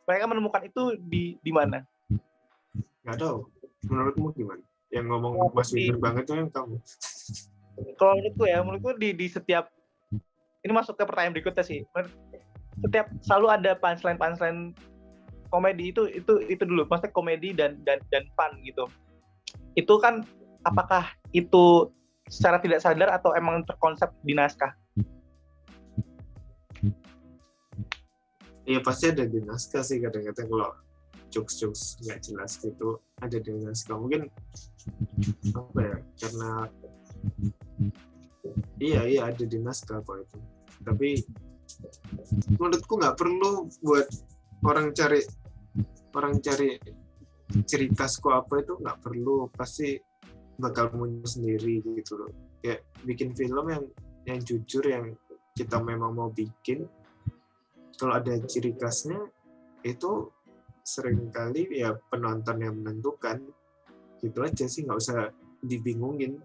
mereka menemukan itu di mana? Nggak tahu. Menurutmu gimana? Yang ngomong Mas Winner banget itu yang kamu? Kalau menurutku di setiap, ini masuk ke pertanyaan berikutnya sih. Setiap selalu ada punchline komedi itu dulu, maksudnya komedi dan fun gitu. Itu kan apakah itu secara tidak sadar atau emang terkonsep di naskah? Iya, pasti ada di naskah sih. Kadang-kadang kalau jokes nggak jelas gitu ada di naskah. Mungkin apa ya, karena iya ada di naskah kok itu. Tapi menurutku nggak perlu buat orang cari ciri khasku apa, itu nggak perlu. Pasti bakal muncul sendiri gitu loh. Kayak bikin film yang jujur, yang kita memang mau bikin. Kalau ada ciri khasnya itu seringkali ya penonton yang menentukan. Gitu aja sih, nggak usah dibingungin.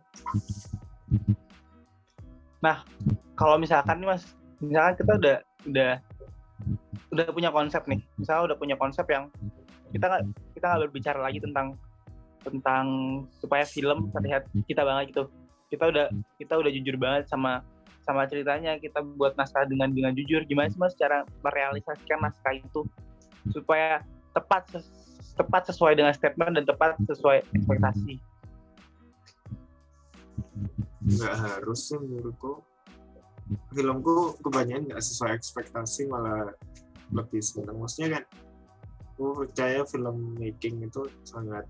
Nah, kalau misalkan nih Mas, misalkan kita udah punya konsep nih, misalnya udah punya konsep yang kita nggak berbicara lagi tentang supaya film terlihat kita banget gitu. Kita udah jujur banget sama ceritanya, kita buat naskah dengan jujur. Gimana sih Mas cara merealisasikan naskah itu supaya tepat sesuai dengan statement dan tepat sesuai ekspektasi? Nggak harus sih menurutku. Filmku kebanyakan nggak sesuai ekspektasi, malah lebih senang. Maksudnya kan, aku percaya film making itu sangat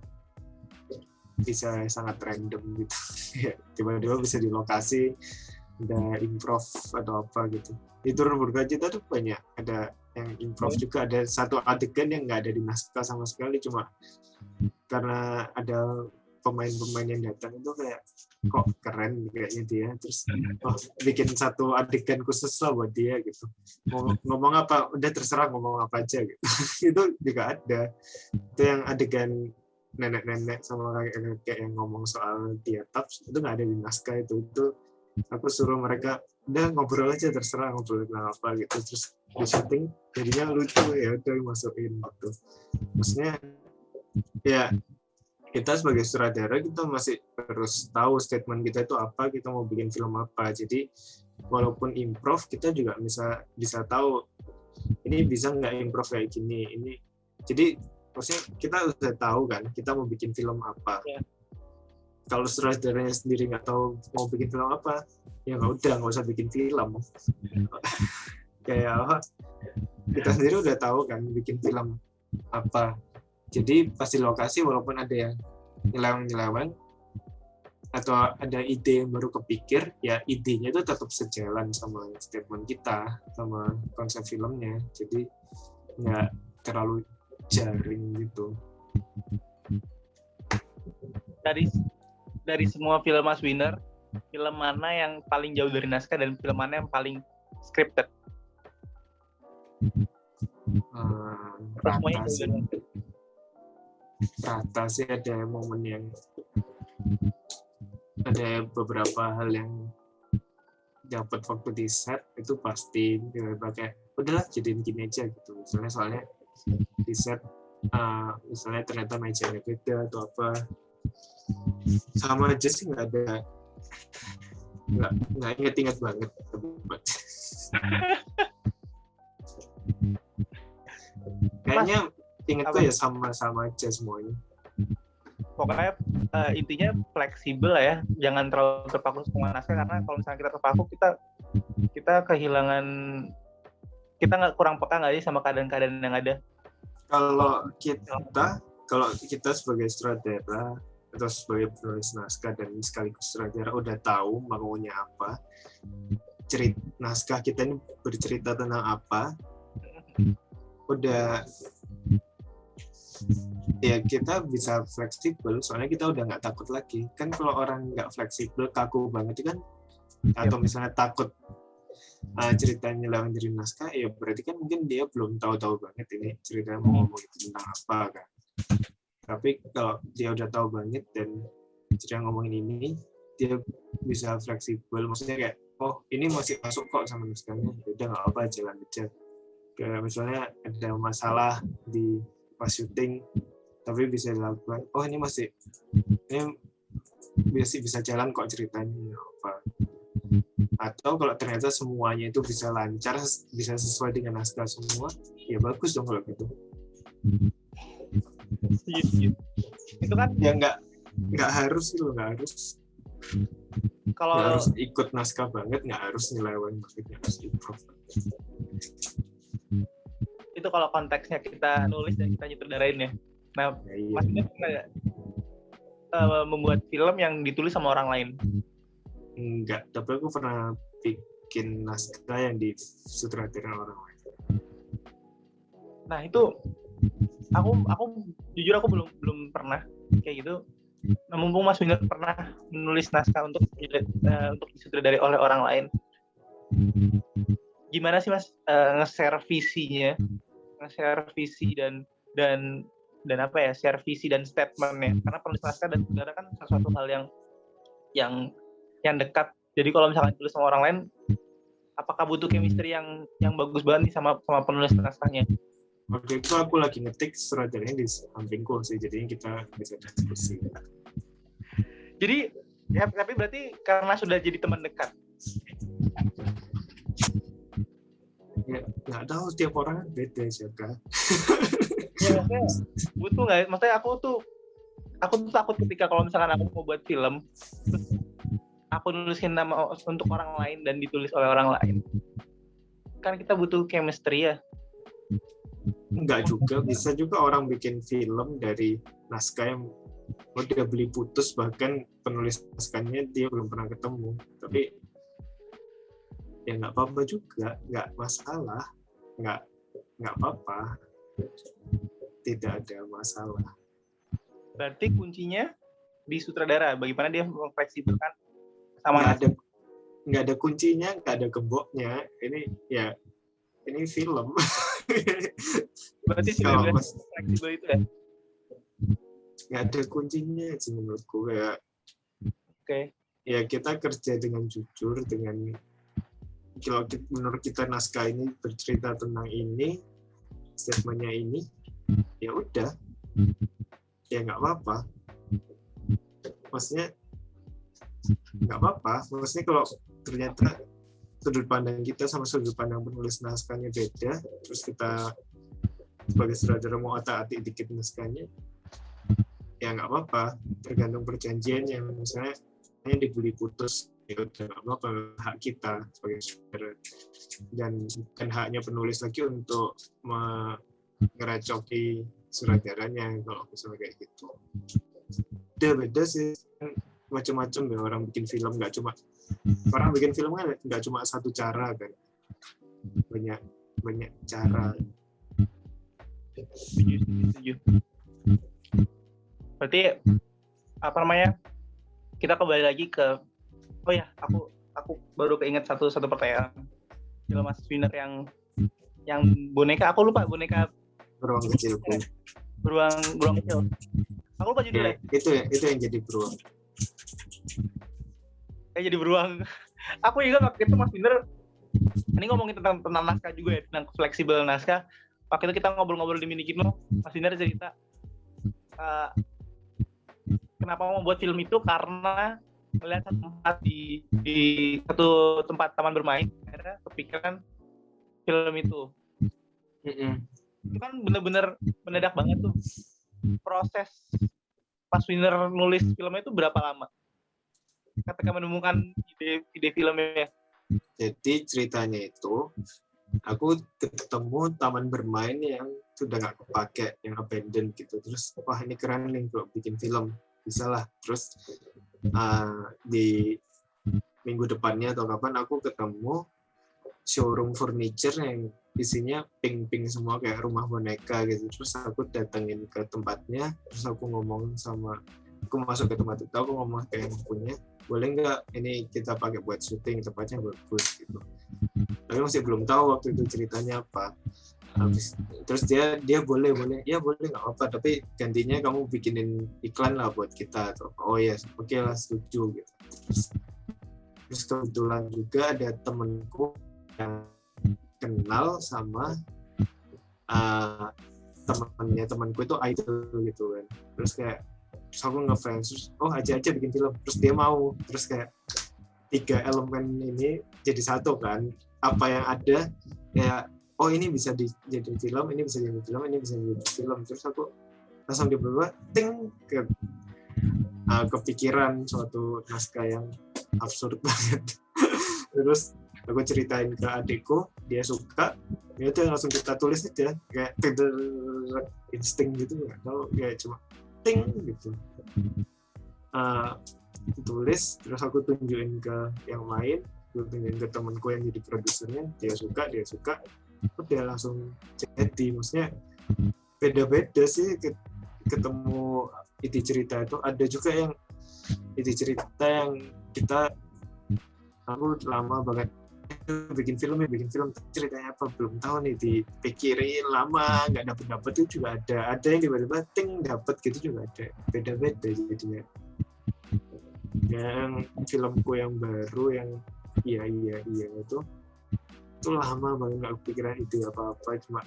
random gitu. Tiba-tiba bisa di lokasi, ada improv atau apa gitu. Di Turun Bergajita tuh banyak, ada yang improv juga, ada satu adegan yang nggak ada di naskah sama sekali, cuma karena ada pemain-pemain yang datang itu kayak kok keren kayaknya dia, terus bikin satu adegan khusus lah buat dia gitu. Ngomong apa udah terserah, ngomong apa aja gitu. Itu juga ada. Itu yang adegan nenek-nenek sama kakek-kakek yang ngomong soal dietaps, itu nggak ada di naskah. Itu aku suruh mereka udah ngobrol aja, terserah ngobrol tentang apa gitu, terus di syuting jadinya lucu, ya udah masukin gitu. Maksudnya ya kita sebagai sutradara, kita masih harus tahu statement kita itu apa, kita mau bikin film apa. Jadi walaupun improv, kita juga bisa tahu ini bisa nggak improv kayak gini. Jadi maksudnya kita udah tahu kan kita mau bikin film apa. Kalau sutradaranya sendiri nggak tahu mau bikin film apa, ya nggak usah bikin film. Kayak kita sendiri udah tahu kan bikin film apa. Jadi pasti lokasi, walaupun ada yang nyeleweng atau ada ide yang baru kepikir, ya idenya itu tetap sejalan sama statement kita, sama konsep filmnya. Jadi nggak terlalu jaring gitu. Dari semua film Mas Winner, film mana yang paling jauh dari naskah dan film mana yang paling scripted? Rata sih, ada momen yang ada beberapa hal yang dapat waktu di set itu pasti pakai udahlah jadiin gini aja gitu. Soalnya di set misalnya ternyata mejanya beda atau apa, sama aja sih, nggak inget banget. Kayaknya ingetku ya sama-sama aja semuanya. Pokoknya intinya fleksibel lah ya, jangan terlalu terpaku sama naskah, karena kalau misalnya kita terpaku, kita kehilangan, kita nggak kurang peka nggak sih sama keadaan-keadaan yang ada. Kalau kita sebagai sutradara atau sebagai penulis naskah dan sekaligus sutradara udah tahu maunya apa, naskah kita ini bercerita tentang apa, udah ya kita bisa fleksibel, soalnya kita udah nggak takut lagi kan. Kalau orang nggak fleksibel, kaku banget kan, atau misalnya takut ceritanya lawan dari naskah, ya berarti kan mungkin dia belum tahu banget ini ceritanya mau ngomong tentang apa kan. Tapi kalau dia udah tahu banget dan cerita ngomongin ini, dia bisa fleksibel, maksudnya kayak ini masih masuk kok sama naskahnya, udah nggak apa, jalan aja. Kayak misalnya ada masalah di pas syuting, tapi bisa dilakukan, ini bisa jalan kok ceritanya apa. Atau kalau ternyata semuanya itu bisa lancar, bisa sesuai dengan naskah semua, ya bagus dong kalau gitu. Itu kan ya nggak harus kalau harus ikut naskah banget, nggak harus nyeleweng banget, nggak harus improv. Itu kalau konteksnya kita nulis dan kita nyutradarain ya. Nah, maksudnya pernah membuat film yang ditulis sama orang lain? Enggak, tapi aku pernah bikin naskah yang disutradarain orang lain. Nah, itu aku jujur aku belum pernah kayak gitu. Nah, mumpung Mas Winner pernah menulis naskah untuk disutradari oleh orang lain, gimana sih Mas nge-share visinya, nge-share visi dan apa ya, share visi dan statementnya, karena penulis naskah dan sutradara kan sesuatu hal yang dekat. Jadi kalau misalkan tulis sama orang lain, apakah butuh chemistry yang bagus banget nih sama penulis naskahnya? Waktu itu aku lagi ngetik sutradaranya di sampingku sih, jadinya kita bisa diskusi. Jadi ya, tapi berarti karena sudah jadi teman dekat. Ya, nggak tahu, setiap orang beda sih kan. Ya, maksudnya butuh nggak? Maksudnya aku tuh takut ketika kalau misalkan aku mau buat film, aku nulisin nama untuk orang lain dan ditulis oleh orang lain. Kan kita butuh chemistry ya. Enggak juga, bisa juga orang bikin film dari naskah yang udah beli putus, bahkan penulis naskahnya dia belum pernah ketemu. Tapi ya nggak apa-apa juga, nggak masalah, nggak apa-apa, tidak ada masalah. Berarti kuncinya di sutradara, bagaimana dia memfleksibelkan sama nggak ada kuncinya, nggak ada gemboknya. Ini film. Berarti sudah fleksibel itu ya? Nggak ada kuncinya sih menurutku. Ya, Oke. Ya kita kerja dengan jujur, dengan kalau menurut kita naskah ini bercerita tentang ini, statementnya ini, ya udah, ya nggak apa-apa. Maksudnya nggak apa-apa. Maksudnya kalau ternyata sudut pandang kita sama sudut pandang penulis naskahnya beda, terus kita sebagai sutradara mau otak-atik dikit naskahnya, ya nggak apa-apa. Tergantung perjanjian yang misalnya dibeli putus, ya udah nggak apa-apa, hak kita sebagai sutradara, dan bukan haknya penulis lagi untuk ngeracoki sutradaranya kalau misalnya kayak gitu. Beda sih, macam-macam ya orang bikin film, nggak cuma orang bikin film kan nggak cuma satu cara kan, banyak cara. Setuju. Berarti apa namanya, kita kembali lagi ke aku baru keinget satu pertanyaan film Mas Winner yang boneka, aku lupa, boneka Beruang kecil. beruang kecil, aku lupa judulnya. Itu yang jadi beruang. Kayak jadi beruang. Aku ingat waktu itu Mas Winner, ini ngomongin tentang naskah juga ya, tentang fleksibel naskah. Waktu itu kita ngobrol-ngobrol di Minikino, Mas Winner cerita kenapa mau buat film itu karena melihat satu tempat di satu tempat taman bermain, akhirnya kepikiran film itu. Itu kan bener-bener mendadak banget tuh. Proses pas Winner nulis filmnya itu berapa lama ketika menemukan ide filmnya? Jadi ceritanya itu, aku ketemu taman bermain yang sudah nggak kepake, yang abandoned gitu. Terus wah ini keren nih kalau bikin film, bisa lah. Terus di minggu depannya atau kapan aku ketemu showroom furniture yang isinya pink semua kayak rumah boneka gitu. Terus aku datengin ke tempatnya, terus aku masuk ke tempat itu, aku ngomong kayak yang punya, boleh nggak ini kita pakai buat syuting, tempatnya bagus gitu. Tapi masih belum tahu waktu itu ceritanya apa. Terus dia boleh ya boleh nggak apa, tapi gantinya kamu bikinin iklan lah buat kita. Oh ya, oke lah, setuju gitu. Terus kebetulan juga ada temenku yang kenal sama temanku itu idol gitu kan. Terus aku ngefans, terus aja bikin film, terus dia mau, terus kayak 3 elemen ini jadi satu kan, apa yang ada kayak ini bisa jadi film, ini bisa jadi film, ini bisa jadi film. Terus aku langsung tiba-tiba kepikiran suatu naskah yang absurd banget. Terus aku ceritain ke adikku, dia suka, ya udah langsung kita tulis aja, kayak insting gitu, nggak tahu, kayak cuma ting gitu. Tulis, terus aku tunjukin ke yang lain, tunjukin ke temanku yang jadi produsernya, dia suka, udah langsung jadi. Maksudnya beda-beda sih ketemu ide cerita itu ada juga yang ide cerita yang aku lama banget bikin film ceritanya apa belum tahu nih, dipikirin lama nggak dapet itu juga ada yang tiba-tiba ting dapet gitu juga ada, beda-beda jadinya. Yang filmku yang baru yang iya itu lama banget nggak kepikiran ide apa-apa, cuma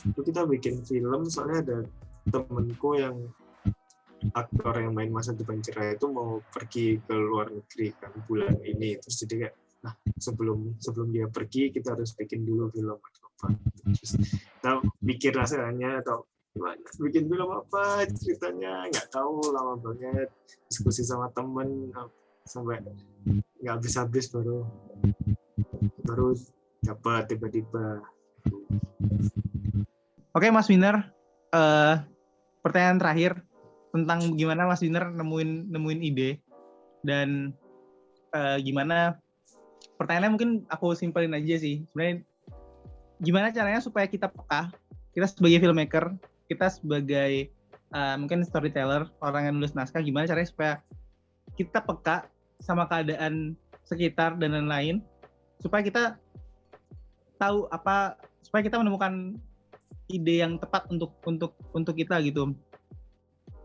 itu kita bikin film soalnya ada temenku yang aktor yang main Masa Depan Cerah itu mau pergi ke luar negeri kan bulan ini, terus jadi kayak nah sebelum dia pergi kita harus bikin dulu film apa, terus kita mikir rasanya atau gimana bikin film apa ceritanya nggak tahu, lama banget diskusi sama temen sampai nggak habis baru dapat tiba-tiba. Oke, Mas Winner, pertanyaan terakhir tentang gimana Mas Winner nemuin ide dan gimana, pertanyaannya mungkin aku simpelin aja sih. Sebenarnya gimana caranya supaya kita peka, kita sebagai filmmaker, kita sebagai mungkin storyteller, orang yang nulis naskah, gimana caranya supaya kita peka sama keadaan sekitar dan lain-lain, supaya kita tahu supaya kita menemukan ide yang tepat untuk kita gitu.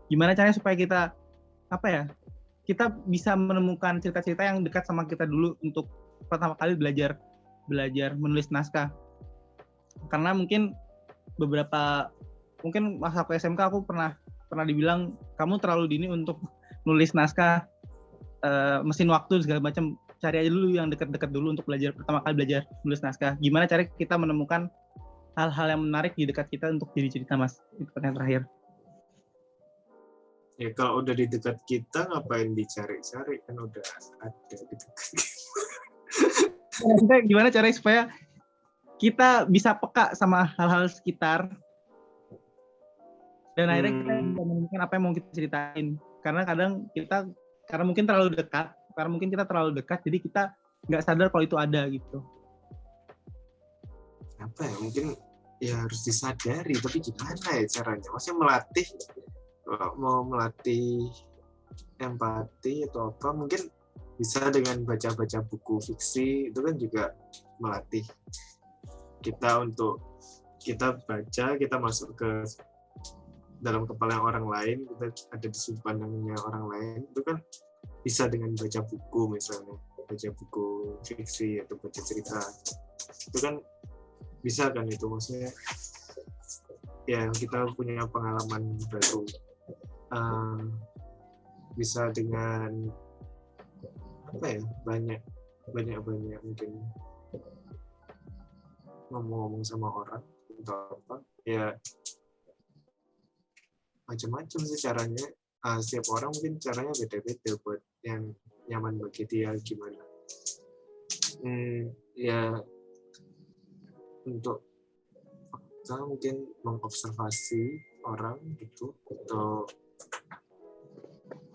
Gimana caranya supaya kita kita bisa menemukan cerita-cerita yang dekat sama kita dulu untuk pertama kali belajar menulis naskah. Karena mungkin masa aku SMK aku pernah dibilang kamu terlalu dini untuk nulis naskah, mesin waktu segala macam, cari aja dulu yang dekat-dekat dulu untuk pertama kali belajar nulis naskah. Gimana cara kita menemukan hal-hal yang menarik di dekat kita untuk jadi cerita, Mas? Itu pertanyaan terakhir. Ya kalau udah di dekat kita ngapain dicari-cari, kan udah ada di dekat kita. Gimana caranya supaya kita bisa peka sama hal-hal sekitar dan akhirnya kita bisa menemukan apa yang mau kita ceritain. Karena mungkin kita terlalu dekat, jadi kita nggak sadar kalau itu ada gitu. Apa ya, mungkin ya harus disadari, tapi gimana ya caranya? Maksudnya mau melatih empati atau apa, mungkin bisa dengan baca-baca buku fiksi, itu kan juga melatih kita untuk kita baca, kita masuk ke dalam kepala orang lain, kita ada di sudut pandangnya orang lain, itu kan bisa dengan baca buku, misalnya baca buku fiksi atau baca cerita, itu kan bisa kan, itu maksudnya ya kita punya pengalaman baru, bisa dengan apa ya, banyak mungkin ngomong sama orang atau apa ya, macam-macam sih caranya. Setiap orang mungkin caranya beda-beda buat yang nyaman bagi dia gimana. Ya untuk kita mungkin mengobservasi orang gitu, atau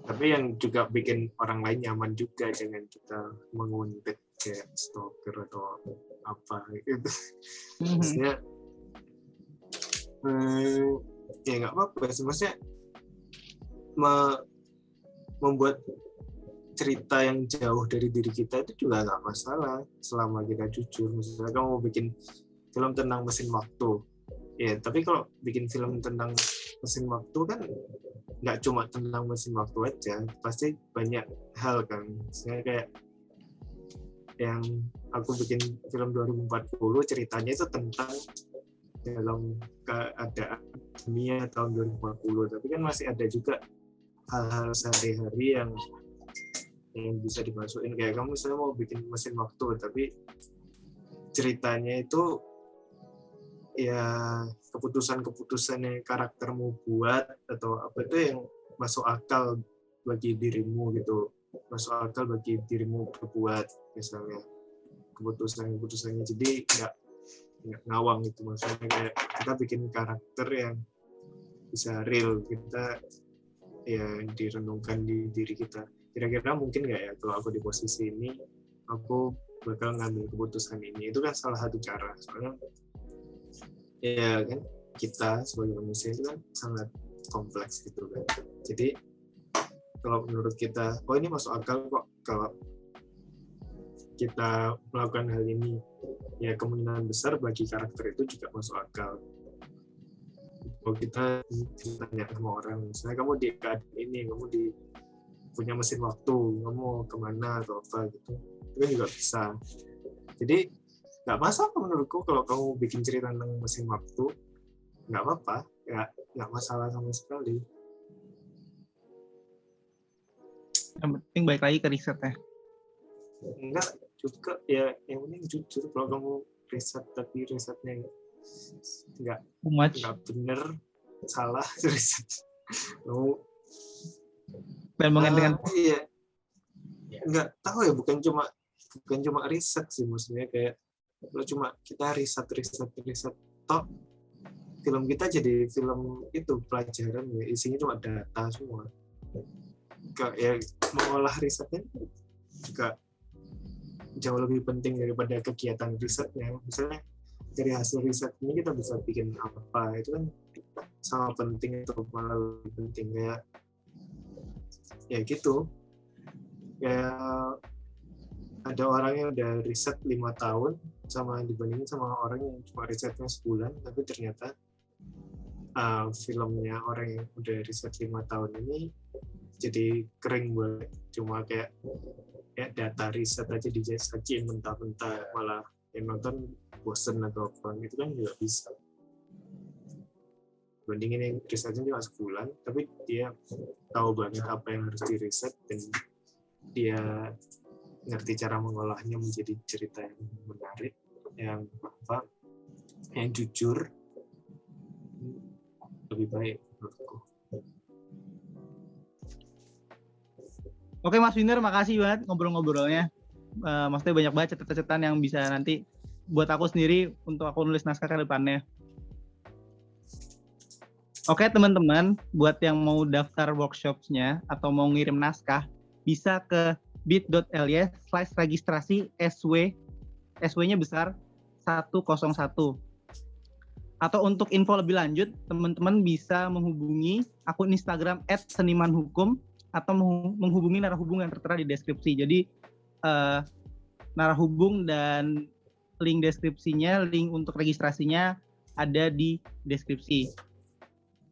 tapi yang juga bikin orang lain nyaman juga, jangan kita menguntit kayak stalker atau apa gitu. Maksudnya ya nggak apa-apa sih, maksudnya membuat cerita yang jauh dari diri kita itu juga nggak masalah selama kita jujur. Misalnya kamu mau bikin film tentang mesin waktu, ya tapi kalau bikin film tentang mesin waktu kan nggak cuma tentang mesin waktu aja, pasti banyak hal kan. Misalnya kayak yang aku bikin film 2040, ceritanya itu tentang dalam keadaan dunia tahun 2040, tapi kan masih ada juga hal-hal sehari-hari yang bisa dimasukin. Kayak kamu misalnya mau bikin mesin waktu, tapi ceritanya itu ya keputusan-keputusan yang karaktermu buat atau apa itu yang masuk akal bagi dirimu gitu, masuk akal bagi dirimu berbuat, misalnya keputusannya, jadi nggak ngawang gitu. Maksudnya kayak kita bikin karakter yang bisa real, kita ya direnungkan di diri kita. Kira-kira mungkin nggak ya kalau aku di posisi ini aku bakal ngambil keputusan ini. Itu kan salah satu cara, soalnya ya kan kita sebagai manusia itu kan sangat kompleks gitu kan. Jadi kalau menurut kita, oh ini masuk akal kok kalau kita melakukan hal ini, ya kemungkinan besar bagi karakter itu juga masuk akal. Kalau kita ditanya sama orang, misalnya kamu di keadaan ini, kamu punya mesin waktu, kamu kemana atau apa gitu, itu kan juga bisa. Jadi nggak masalah menurutku kalau kamu bikin cerita tentang mesin waktu, nggak apa-apa, nggak masalah sama sekali. Yang penting balik lagi ke risetnya. Enggak juga ya, yang penting jujur. Kalau kamu riset tapi risetnya nggak bener, salah riset. Kamu dan mengenai iya, nggak tahu ya, bukan cuma riset sih, maksudnya kayak kalau cuma kita riset toh film kita jadi film itu pelajaran ya, isinya cuma data semua. Ya mengolah risetnya juga jauh lebih penting daripada kegiatan risetnya. Misalnya dari hasil riset ini kita bisa bikin apa, itu kan sama penting atau malah lebih penting. Kayak ya gitu, kayak ada orang yang udah riset 5 tahun sama dibandingin sama orang yang cuma risetnya sebulan, tapi ternyata filmnya orang yang udah riset 5 tahun ini jadi kering banget, cuma kayak data riset aja disajiin mentah-mentah, malah yang nonton bosen atau apa, itu kan juga bisa. Bandingin yang risetnya cuma sebulan, tapi dia tahu banget apa yang harus diriset dan dia ngerti cara mengolahnya menjadi cerita yang menarik, yang jujur, lebih baik menurutku. Oke Mas Winner, makasih banget ngobrol-ngobrolnya. Maksudnya banyak banget catatan-catatan yang bisa nanti buat aku sendiri untuk aku nulis naskah ke depannya. Oke teman-teman, buat yang mau daftar workshopsnya atau mau ngirim naskah, bisa ke bit.ly/registrasi SW-nya besar 101. Atau untuk info lebih lanjut, teman-teman bisa menghubungi akun Instagram @senimanhukum atau menghubungi narahubung yang tertera di deskripsi. Jadi narahubung dan link deskripsinya, link untuk registrasinya ada di deskripsi.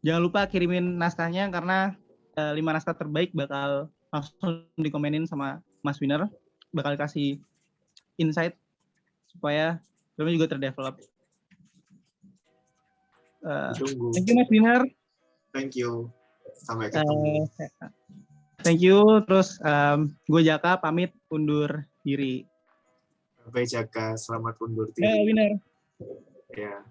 Jangan lupa kirimin naskahnya karena 5 naskah terbaik bakal langsung dikomenin sama Mas Winner. Bakal kasih insight supaya filmnya juga terdevelop. Thank you Mas Winner. Thank you. Sampai ketemu. Thank you. Terus gue Jaka pamit undur diri. Sampai Jaka, selamat undur diri. Ya, Winner. Ya.